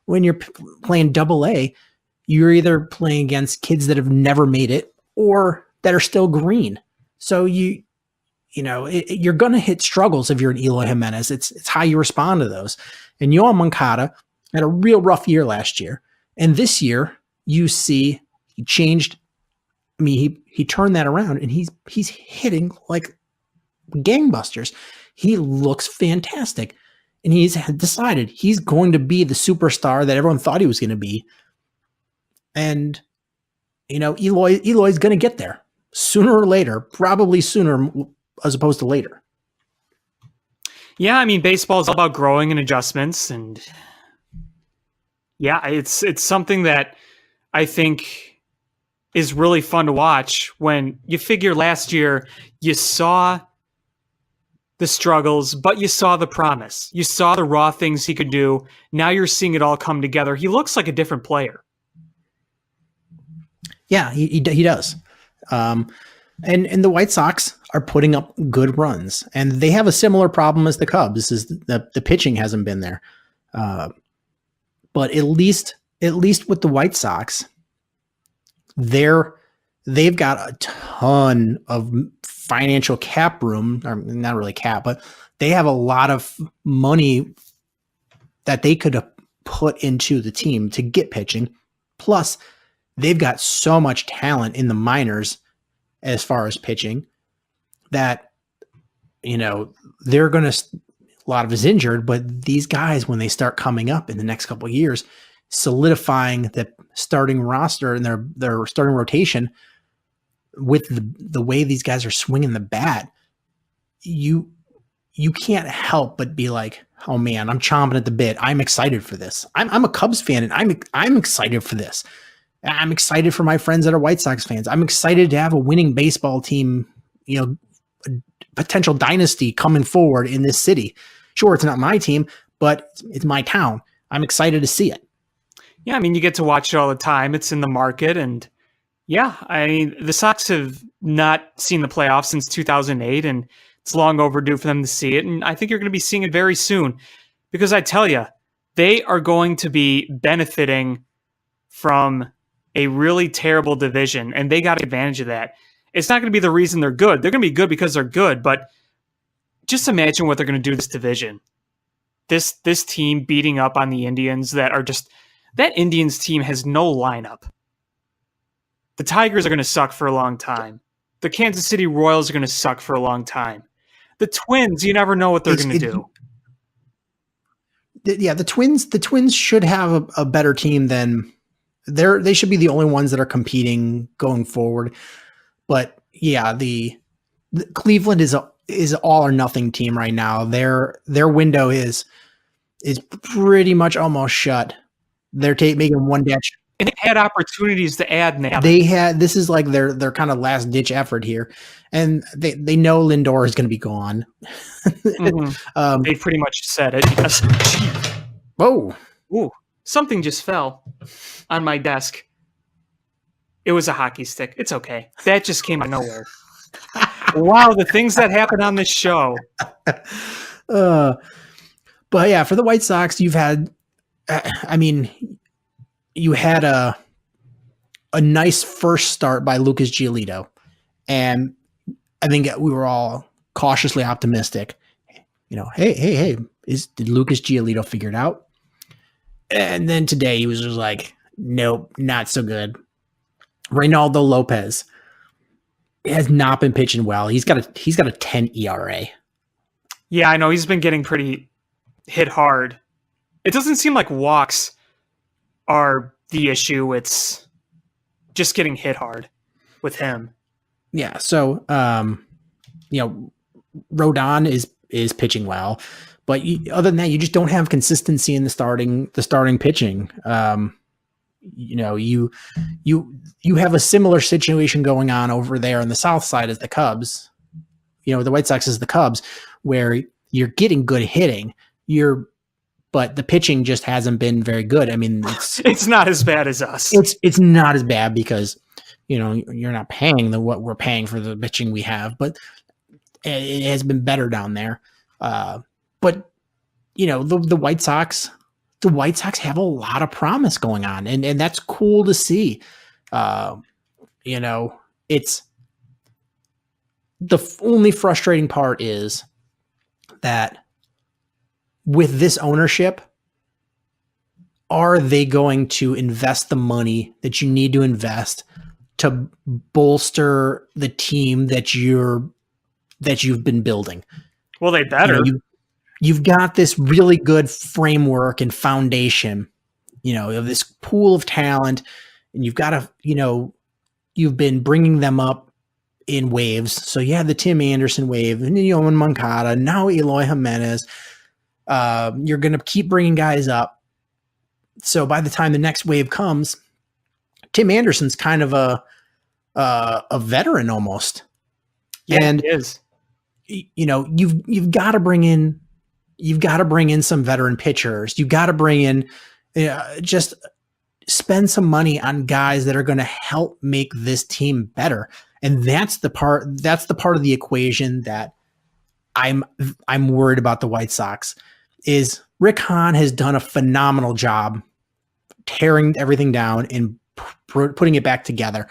When you're playing double A, you're either playing against kids that have never made it or that are still green. So you're going to hit struggles if you're an Eloy Jimenez. It's how you respond to those. And Yoel Moncada had a real rough year last year. And this year, you see he changed. I mean, he turned that around, and he's hitting like gangbusters. He looks fantastic. And he's decided he's going to be the superstar that everyone thought he was going to be. And, Eloy's going to get there sooner or later, probably sooner as opposed to later. Yeah, I mean, baseball is all about growing and adjustments, and yeah, it's something that I think is really fun to watch. When you figure last year you saw the struggles, but you saw the promise. You saw the raw things he could do. Now you're seeing it all come together. He looks like a different player. Yeah, he does. And the White Sox are putting up good runs, and they have a similar problem as the Cubs. Is the pitching hasn't been there, but at least with the White Sox, they've got a ton of financial cap room, or not really cap, but they have a lot of money that they could have put into the team to get pitching. Plus, they've got so much talent in the minors as far as pitching that, they're going to, a lot of is injured, but these guys, when they start coming up in the next couple of years, solidifying the starting roster and their starting rotation with the way these guys are swinging the bat, you can't help but be like, oh man, I'm chomping at the bit. I'm excited for this. I'm a Cubs fan, and I'm excited for this. I'm excited for my friends that are White Sox fans. I'm excited to have a winning baseball team, a potential dynasty coming forward in this city. Sure, it's not my team, but it's my town. I'm excited to see it. Yeah, I mean, you get to watch it all the time. It's in the market, and yeah, I mean, the Sox have not seen the playoffs since 2008, and it's long overdue for them to see it. And I think you're going to be seeing it very soon, because I tell you, they are going to be benefiting from a really terrible division, and they got advantage of that. It's not going to be the reason they're good. They're going to be good because they're good, but just imagine what they're going to do to this division. This team beating up on the Indians that Indians team has no lineup. The Tigers are going to suck for a long time. The Kansas City Royals are going to suck for a long time. The Twins, you never know what they're going to do. Yeah, the Twins should have a better team than they should be the only ones that are competing going forward. But yeah, the Cleveland is all or nothing team right now. Their window is pretty much almost shut. They're making one dash. And they had opportunities to add now. This is like their kind of last ditch effort here, and they know Lindor is going to be gone. They pretty much said it. Whoa! Ooh, something just fell on my desk. It was a hockey stick. It's okay. That just came out of nowhere. Wow, the things that happen on this show. But yeah, for the White Sox, you've had, you had a nice first start by Lucas Giolito, and I think we were all cautiously optimistic. Hey, did Lucas Giolito figure it out? And then today he was just like, nope, not so good. Reynaldo Lopez has not been pitching well. He's got a 10 ERA. Yeah, I know he's been getting pretty hit hard. It doesn't seem like walks are the issue. It's just getting hit hard with him. Yeah. So, Rodon is pitching well, but other than that, you just don't have consistency in the starting pitching. You have a similar situation going on over there on the south side as the Cubs. The White Sox is the Cubs, where you're getting good hitting. But the pitching just hasn't been very good. I mean, it's not as bad as us. It's not as bad because you're not paying what we're paying for the pitching we have, but it has been better down there. But the White Sox. The White Sox have a lot of promise going on, and that's cool to see. It's the only frustrating part is that with this ownership, are they going to invest the money that you need to invest to bolster the team that you've been building? Well, they better. You've got this really good framework and foundation, of this pool of talent, and you've got to, you've been bringing them up in waves. So you had the Tim Anderson wave, and Yoan Moncada, now Eloy Jimenez. You're going to keep bringing guys up. So by the time the next wave comes, Tim Anderson's kind of a veteran almost. Yeah, and he is. You've got to bring in. You've got to bring in some veteran pitchers. You've got to bring in, just spend some money on guys that are going to help make this team better. And that's the part of the equation that I'm worried about the White Sox. Is Rick Hahn has done a phenomenal job tearing everything down and putting it back together.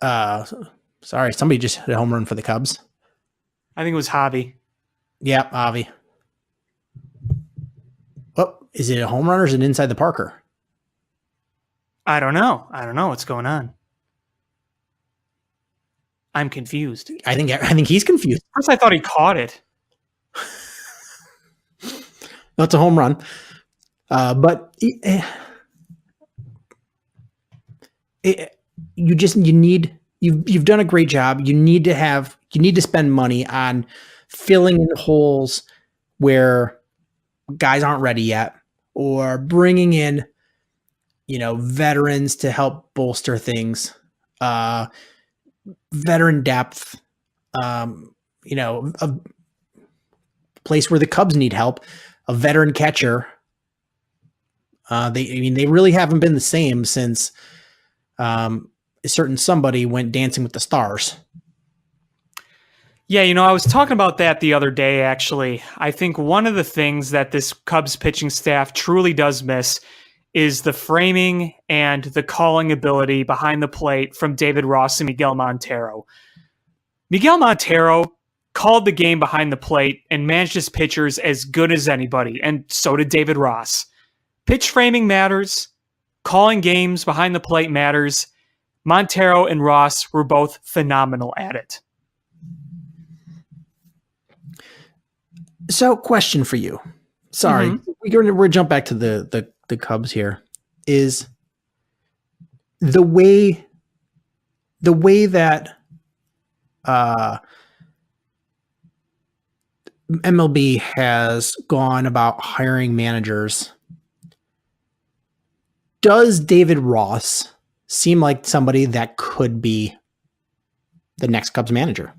Sorry, somebody just hit a home run for the Cubs. I think it was Javi. Yeah, Javi. Oh, is it a home run or is it inside the Parker? I don't know what's going on. I'm confused. I think he's confused. First, I thought he caught it. No, it's a home run. But you've done a great job. You need to spend money on filling in holes where guys aren't ready yet, or bringing in, veterans to help bolster things. Veteran depth, a place where the Cubs need help, a veteran catcher. They really haven't been the same since a certain somebody went Dancing with the Stars. Yeah, I was talking about that the other day, actually. I think one of the things that this Cubs pitching staff truly does miss is the framing and the calling ability behind the plate from David Ross and Miguel Montero. Miguel Montero called the game behind the plate and managed his pitchers as good as anybody, and so did David Ross. Pitch framing matters. Calling games behind the plate matters. Montero and Ross were both phenomenal at it. So, question for you. Sorry, we're gonna jump back to the Cubs here. Is the way that MLB has gone about hiring managers, does David Ross seem like somebody that could be the next Cubs manager?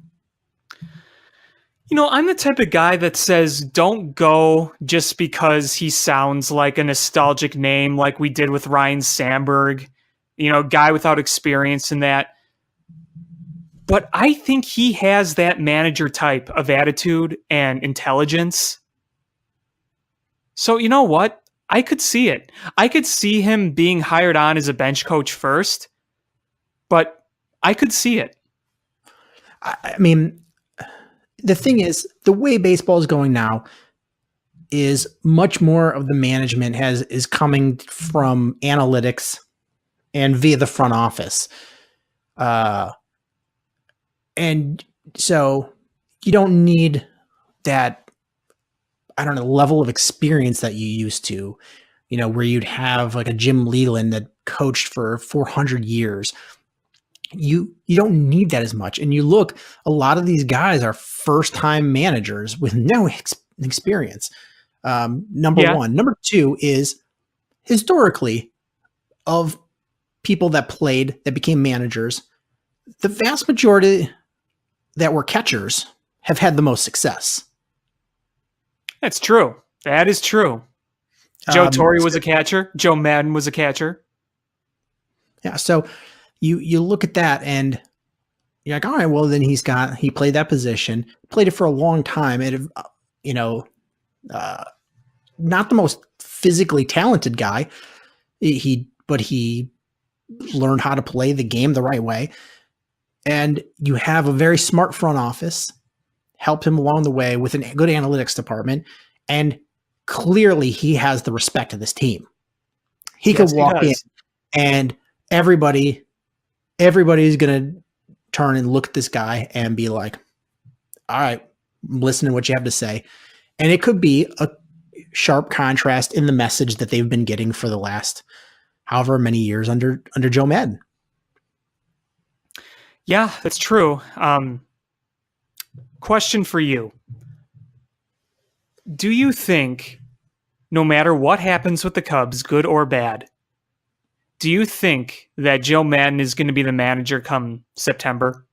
You know, I'm the type of guy that says don't go just because he sounds like a nostalgic name like we did with Ryan Sandberg, guy without experience in that. But I think he has that manager type of attitude and intelligence. So you know what? I could see it. I could see him being hired on as a bench coach first, but I could see it. I mean, the thing is, the way baseball is going now is much more of the management is coming from analytics and via the front office. And so you don't need that, I don't know, level of experience that you used to, where you'd have like a Jim Leland that coached for 400 years. You don't need that as much. And you look, a lot of these guys are first-time managers with no experience. Number one. Number two is, historically, of people that became managers, the vast majority that were catchers have had the most success. That's true. That is true. Joe Torre was a catcher. Joe Madden was a catcher. Yeah, so you look at that and you're like, all right, well, then he played that position, played it for a long time. And, not the most physically talented guy. But he learned how to play the game the right way. And you have a very smart front office, helped him along the way with a good analytics department. And clearly he has the respect of this team. He could walk in and everybody's going to turn and look at this guy and be like, all right, I'm listening to what you have to say. And it could be a sharp contrast in the message that they've been getting for the last however many years under Joe Madden. Yeah, that's true. Question for you. Do you think, no matter what happens with the Cubs, good or bad, do you think that Joe Madden is going to be the manager come September?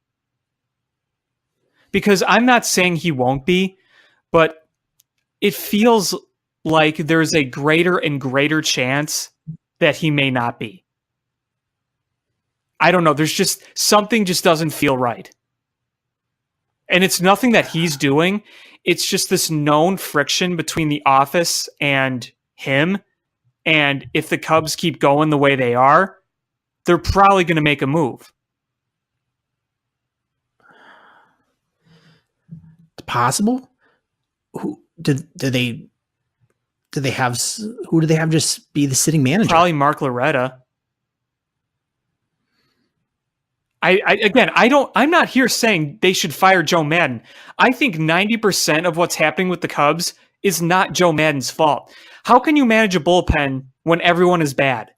Because I'm not saying he won't be, but it feels like there's a greater and greater chance that he may not be. I don't know. There's just something just doesn't feel right. And it's nothing that he's doing. It's just this known friction between the office and him. And if the Cubs keep going the way they are, they're probably going to make a move. It's possible. Who do they have just be the sitting manager? Probably Mark Loretta. I'm not here saying they should fire Joe Madden. I think 90% of what's happening with the Cubs is not Joe Madden's fault. How can you manage a bullpen when everyone is bad?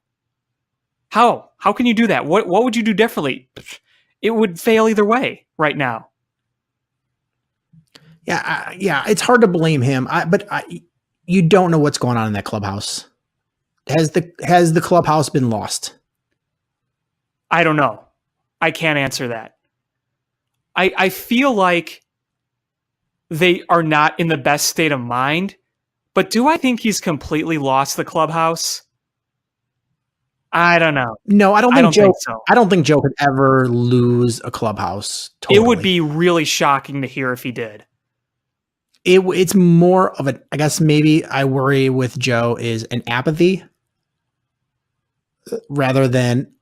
How can you do that? What would you do differently? It would fail either way right now. Yeah, it's hard to blame him. But you don't know what's going on in that clubhouse. Has the clubhouse been lost? I don't know. I can't answer that. I feel like they are not in the best state of mind, but do I think he's completely lost the clubhouse? I don't know. No, I don't think Joe. Think so. I don't think Joe could ever lose a clubhouse. Totally. It would be really shocking to hear if he did. It's more of I guess maybe I worry with Joe is an apathy rather than,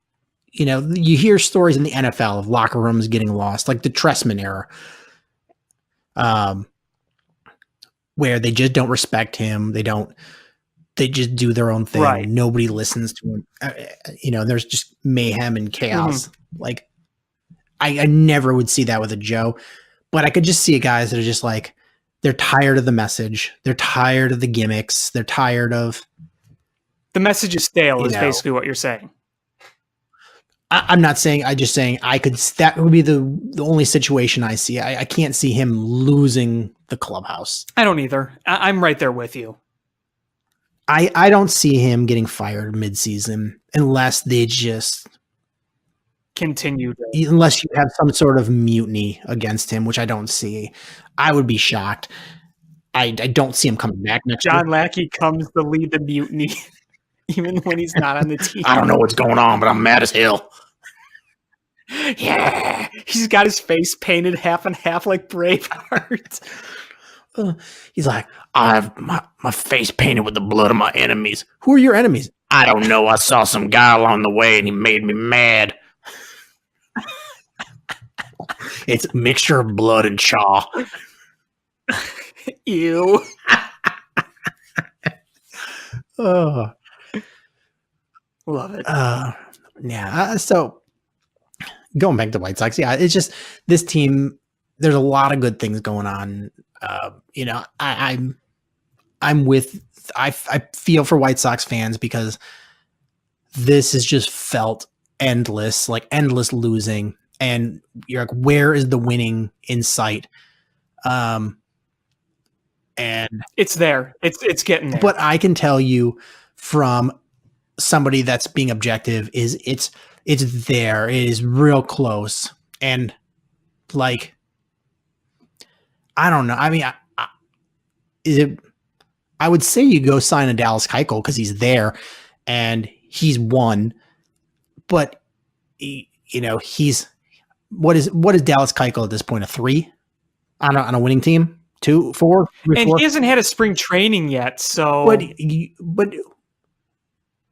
you hear stories in the NFL of locker rooms getting lost, like the Trestman era. where they just don't respect him. They just do their own thing. Right. Nobody listens to him. There's just mayhem and chaos. Like I never would see that with a Joe, but I could just see guys that are just like, they're tired of the message. They're tired of the gimmicks. They're tired of The message is stale is know. basically what you're saying. I'm not saying, I'm just saying that would be the only situation I see. I can't see him losing the clubhouse. I don't either. I'm right there with you. I don't see him getting fired mid-season unless they just Continue. unless you have some sort of mutiny against him, which I don't see. I would be shocked. I don't see him coming back next year. John Lackey comes to lead the mutiny, even when he's not on the team. I don't know what's going on, but I'm mad as hell. Yeah, he's got his face painted half and half like Braveheart. He's like, I have my face painted with the blood of my enemies. Who are your enemies? I don't know. I saw some guy along the way and he made me mad. It's a mixture of blood and chaw. Ew. Oh, Love it. yeah. So going back to White Sox, yeah, it's just this team. There's a lot of good things going on. I feel for White Sox fans because this has just felt endless, like endless losing. And you're like, where is the winning in sight? And It's there. It's getting there. but I can tell you from somebody that's being objective is it's there. It is real close. And like, I don't know. I mean, I would say you go sign a Dallas Keuchel because he's there and he's won, but what is Dallas Keuchel at this point? A 3 on a winning team? 2, 4, 3, and 4? he hasn't had a spring training yet, so But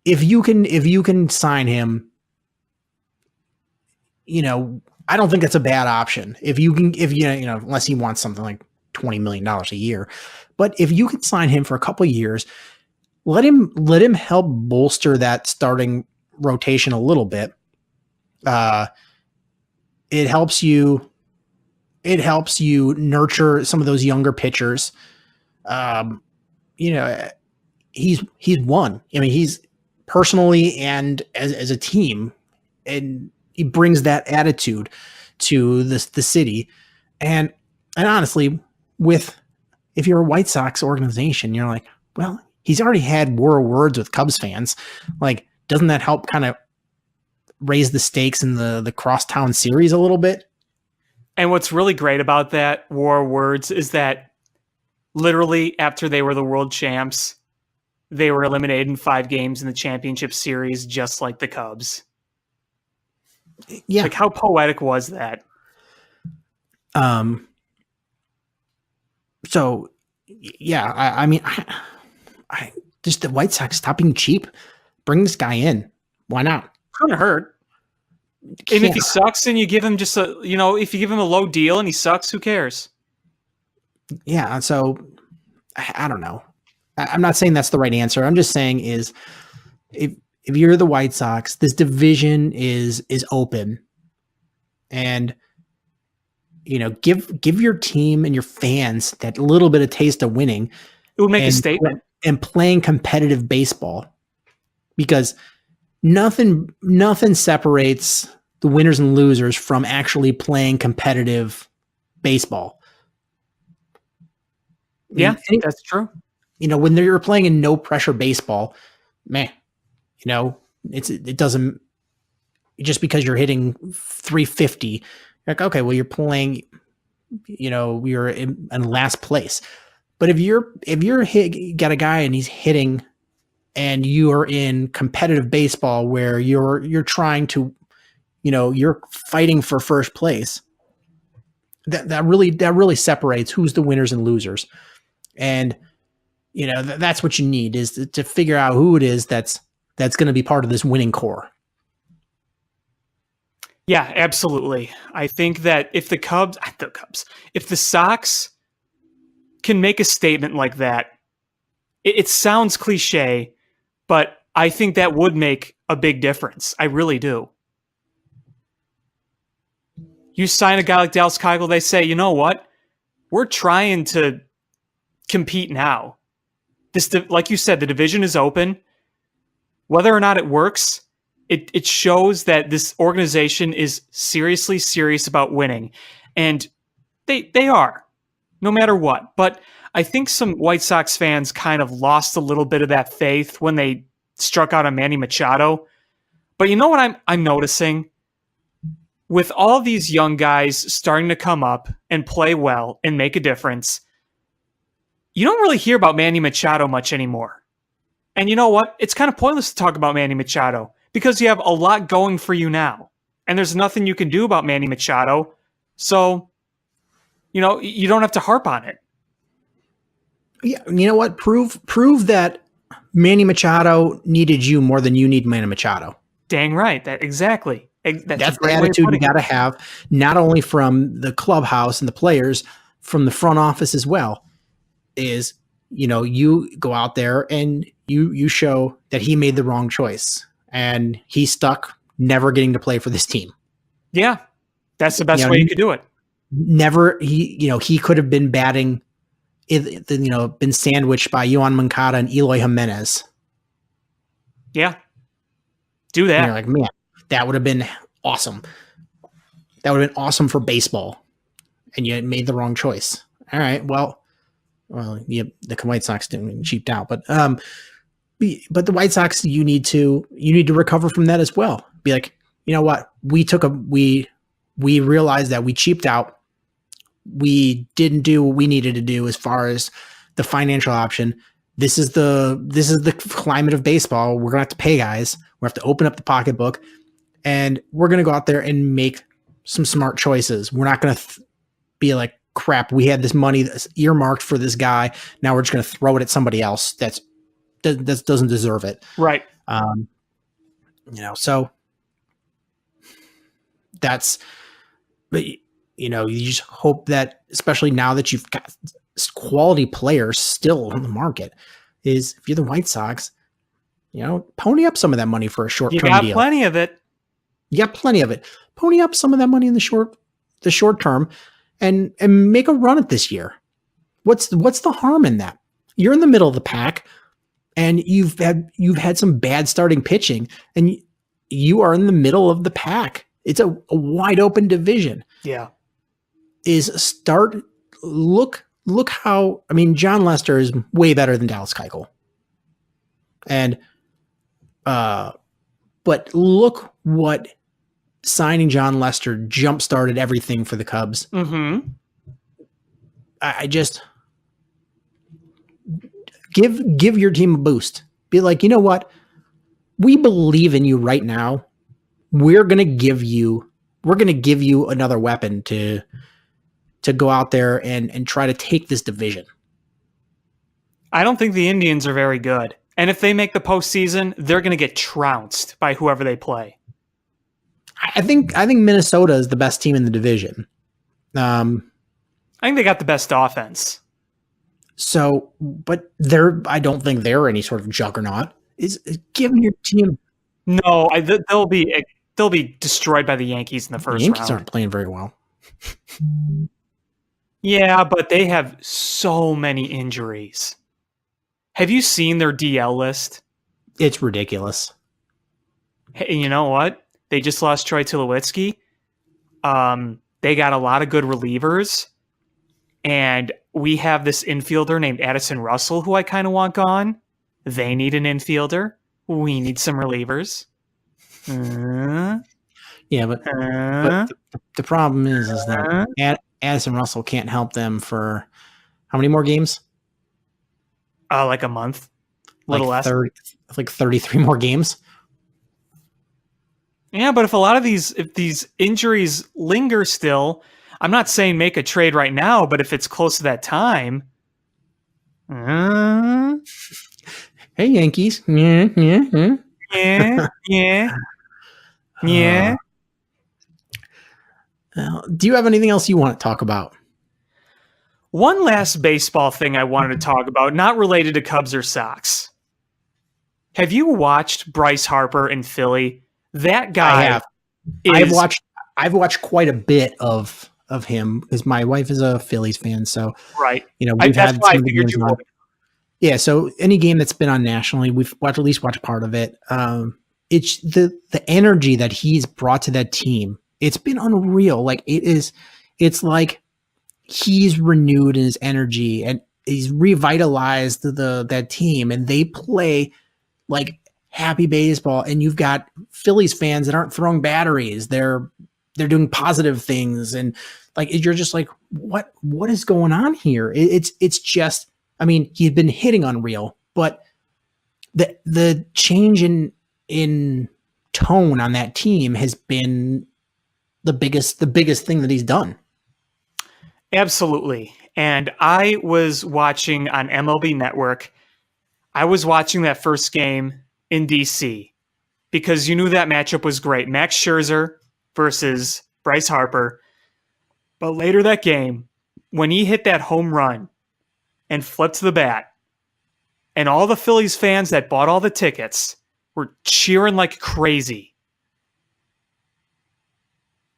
if you can sign him, I don't think that's a bad option. If unless he wants something like $20 million a year, but if you can sign him for a couple of years, let him help bolster that starting rotation a little bit. It helps you nurture some of those younger pitchers. He's won. I mean, he's personally and as a team, and he brings that attitude to the city. And honestly, if you're a White Sox organization, you're like, well, he's already had war of words with Cubs fans. Like, doesn't that help kind of raise the stakes in the crosstown series a little bit? And what's really great about that war of words is that literally after they were the world champs, they were eliminated in 5 games in the championship series, just like the Cubs. Yeah. Like, how poetic was that? So yeah, I mean, I just the White Sox stop being cheap. Bring this guy in. Why not? Couldn't hurt. And if he sucks and you give him just if you give him a low deal and he sucks, who cares? Yeah. So I don't know. I'm not saying that's the right answer. I'm just saying is if you're the White Sox, this division is open, and give your team and your fans that little bit of taste of winning. It would make a statement. And playing competitive baseball, because nothing separates the winners and losers from actually playing competitive baseball. Yeah, that's true. When you're playing in no pressure baseball, man, it doesn't, just because you're hitting 350, like, okay, well, you're playing, you're in last place. But if you're got a guy and he's hitting, and you are in competitive baseball where you're trying to, you're fighting for first place, that really separates who's the winners and losers. And that's what you need, is to figure out who it is that's going to be part of this winning core. Yeah, absolutely. I think that if the Sox can make a statement like that, it sounds cliche, but I think that would make a big difference. I really do. You sign a guy like Dallas Keuchel, they say, you know what? We're trying to compete now. Like you said, the division is open. Whether or not it works, it shows that this organization is seriously serious about winning. And they are, no matter what. But I think some White Sox fans kind of lost a little bit of that faith when they struck out on Manny Machado. But you know what I'm noticing? With all these young guys starting to come up and play well and make a difference, you don't really hear about Manny Machado much anymore. And you know what? It's kind of pointless to talk about Manny Machado because you have a lot going for you now. And there's nothing you can do about Manny Machado. So, you know, you don't have to harp on it. Yeah, you know what? Prove that Manny Machado needed you more than you need Manny Machado. Dang right. Exactly. That's the attitude you got to have, not only from the clubhouse and the players, from the front office as well. Is, you know, you go out there and you show that he made the wrong choice and he's stuck never getting to play for this team. Yeah, that's the best way you could do it. He could have been batting, been sandwiched by Yohan Moncada and Eloy Jimenez. Yeah, do that. And you're like, man, that would have been awesome. That would have been awesome for baseball. And you made the wrong choice. All right, well, yeah, the White Sox didn't cheaped out, but the White Sox, you need to recover from that as well. Be like, you know what? We realized that we cheaped out. We didn't do what we needed to do as far as the financial option. This is the climate of baseball. We're gonna have to pay guys. We have to open up the pocketbook, and we're gonna go out there and make some smart choices. We're not gonna be like, crap, we had this money that's earmarked for this guy. Now we're just going to throw it at somebody else that doesn't deserve it. Right. So that's, you just hope that, especially now that you've got quality players still on the market, is if you're the White Sox, pony up some of that money for a short-term deal. You got plenty of it. You got plenty of it. Pony up some of that money in the short term. And make a run at this year. What's the harm in that? You're in the middle of the pack, and you've had some bad starting pitching, and you are in the middle of the pack. It's a wide open division. Yeah. Look how, John Lester is way better than Dallas Keuchel. And but look what signing John Lester jump-started everything for the Cubs. Mm-hmm. I just give your team a boost. Be like, you know what? We believe in you right now. We're gonna give you another weapon to go out there and try to take this division. I don't think the Indians are very good. And if they make the postseason, they're gonna get trounced by whoever they play. I think Minnesota is the best team in the division. I think they got the best offense. So, but I don't think they're any sort of juggernaut. Is giving your team. No, they'll be destroyed by the Yankees in the first round. The Yankees aren't playing very well. Yeah, but they have so many injuries. Have you seen their DL list? It's ridiculous. Hey, you know what? They just lost Troy Tulowitzki. They got a lot of good relievers. And we have this infielder named Addison Russell, who I kind of want gone. They need an infielder. We need some relievers. Yeah, but the problem is that Addison Russell can't help them for how many more games? Like a month. A little less. 33 more games. Yeah, but if these injuries linger still, I'm not saying make a trade right now, but if it's close to that time. Hey, Yankees. Yeah. Yeah. Do you have anything else you want to talk about? One last baseball thing I wanted to talk about, not related to Cubs or Sox. Have you watched Bryce Harper in Philly? That guy I have. I've watched quite a bit of him because my wife is a Phillies fan. So right. we've That's had why I some of the figured games you on. would. Yeah, so any game that's been on nationally, we've at least watched part of it. It's the energy that he's brought to that team. It's been unreal. Like it's like he's renewed in his energy and he's revitalized that team, and they play like happy baseball. And you've got Phillies fans that aren't throwing batteries; they're doing positive things, and like you're just like, what is going on here? It's just. I mean, he's been hitting unreal, but the change in tone on that team has been the biggest thing that he's done. Absolutely. And I was watching on MLB Network. I was watching that first game in DC because you knew that matchup was great. Max Scherzer versus Bryce Harper. But later that game, when he hit that home run and flipped the bat, and all the Phillies fans that bought all the tickets were cheering like crazy.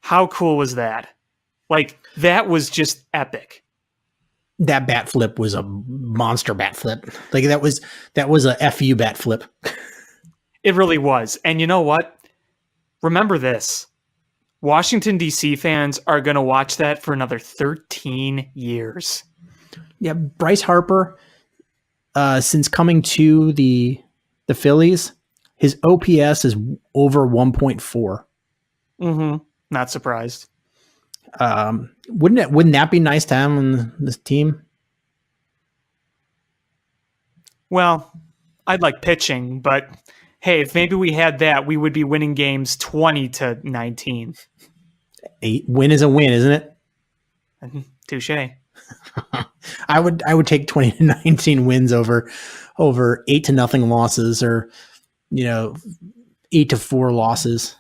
How cool was that? Like, that was just epic. That bat flip was a monster bat flip. Like that was a FU bat flip. It really was. And you know what? Remember this. Washington, D.C. fans are going to watch that for another 13 years. Yeah, Bryce Harper, since coming to the Phillies, his OPS is over 1.4. Mm-hmm. Not surprised. Wouldn't that be nice to have on this team? Well, I'd like pitching, but hey, if maybe we had that, we would be winning games 20-19. A win is a win, isn't it? Touché. I would take 20-19 wins over 8-0 losses, or 8-4 losses.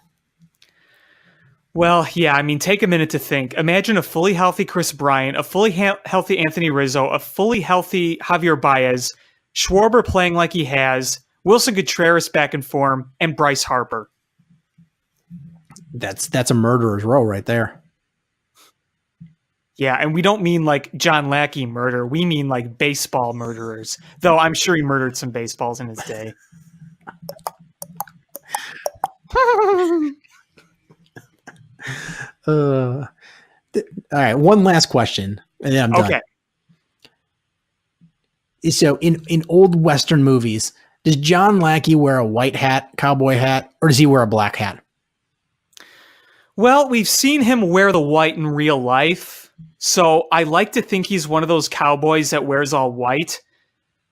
Well, yeah, I mean, take a minute to think. Imagine a fully healthy Chris Bryant, a fully healthy Anthony Rizzo, a fully healthy Javier Baez, Schwarber playing like he has, Wilson Contreras back in form, and Bryce Harper. That's a murderer's row right there. Yeah, and we don't mean like John Lackey murder. We mean like baseball murderers. Though I'm sure he murdered some baseballs in his day. All right, one last question, and then I'm done. Okay. So in old Western movies, does John Lackey wear a white hat, cowboy hat, or does he wear a black hat? Well, we've seen him wear the white in real life, so I like to think he's one of those cowboys that wears all white.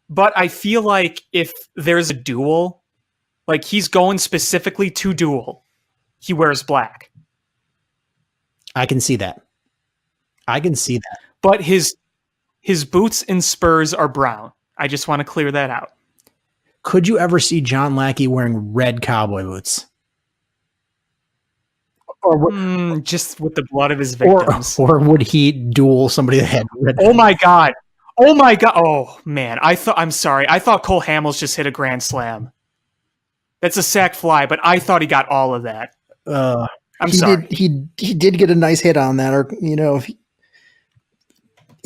But I feel like if there's a duel, like he's going specifically to duel, he wears black. I can see that. But his boots and spurs are brown. I just want to clear that out. Could you ever see John Lackey wearing red cowboy boots? Or just with the blood of his victims. or would he duel somebody that had red? Oh my god. Oh man. I'm sorry. I thought Cole Hamels just hit a grand slam. That's a sac fly, but I thought he got all of that. I'm sorry. He did get a nice hit on that, or he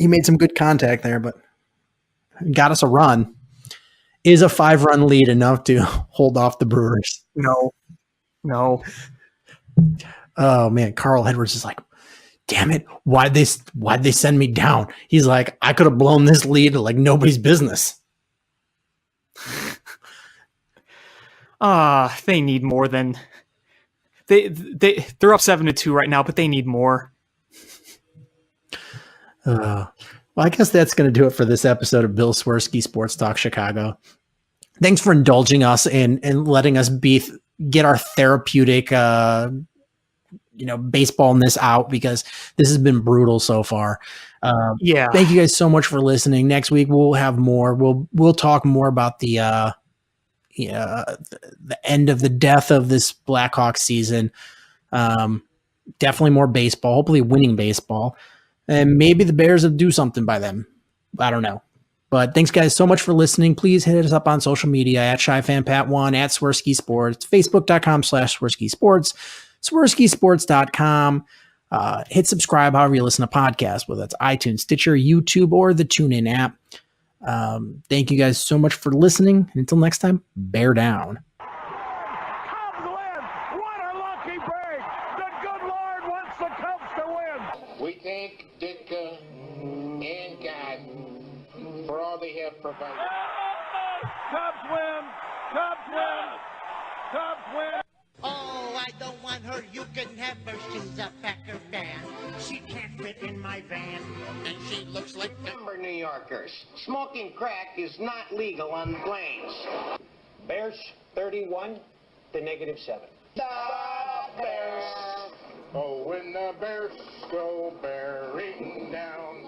made some good contact there, but got us a run. Is a 5-run lead enough to hold off the Brewers? No. Oh man, Carl Edwards is like, damn it, why'd they send me down? He's like, I could have blown this lead like nobody's business. They need more than they're up 7-2 right now, but they need more. Well, I guess that's going to do it for this episode of Bill Swirsky Sports Talk Chicago. Thanks for indulging us and letting us get our therapeutic, baseballness out, because this has been brutal so far. Yeah. Thank you guys so much for listening. Next week we'll have more. We'll talk more about the end of the death of this Blackhawks season. Definitely more baseball. Hopefully winning baseball. And maybe the Bears will do something by them. I don't know. But thanks, guys, so much for listening. Please hit us up on social media at ShyFanPat1, at Swirsky Sports, Facebook.com/Swirsky Sports, SwirskySports.com. Hit subscribe however you listen to podcasts, whether that's iTunes, Stitcher, YouTube, or the TuneIn app. Thank you guys so much for listening. And until next time, bear down. Cubs win! What a lucky break! The good Lord wants the Cubs to win! We thank Ditka and God for all they have provided. Cubs win! Cubs win! Cubs win! Oh, I don't want her. You can have her. She's a Packer fan. She can't fit in my van. And she looks like Remember, New Yorkers, smoking crack is not legal on the plains. Bears 31 to -7. The Bears. Oh, when the Bears go bearing down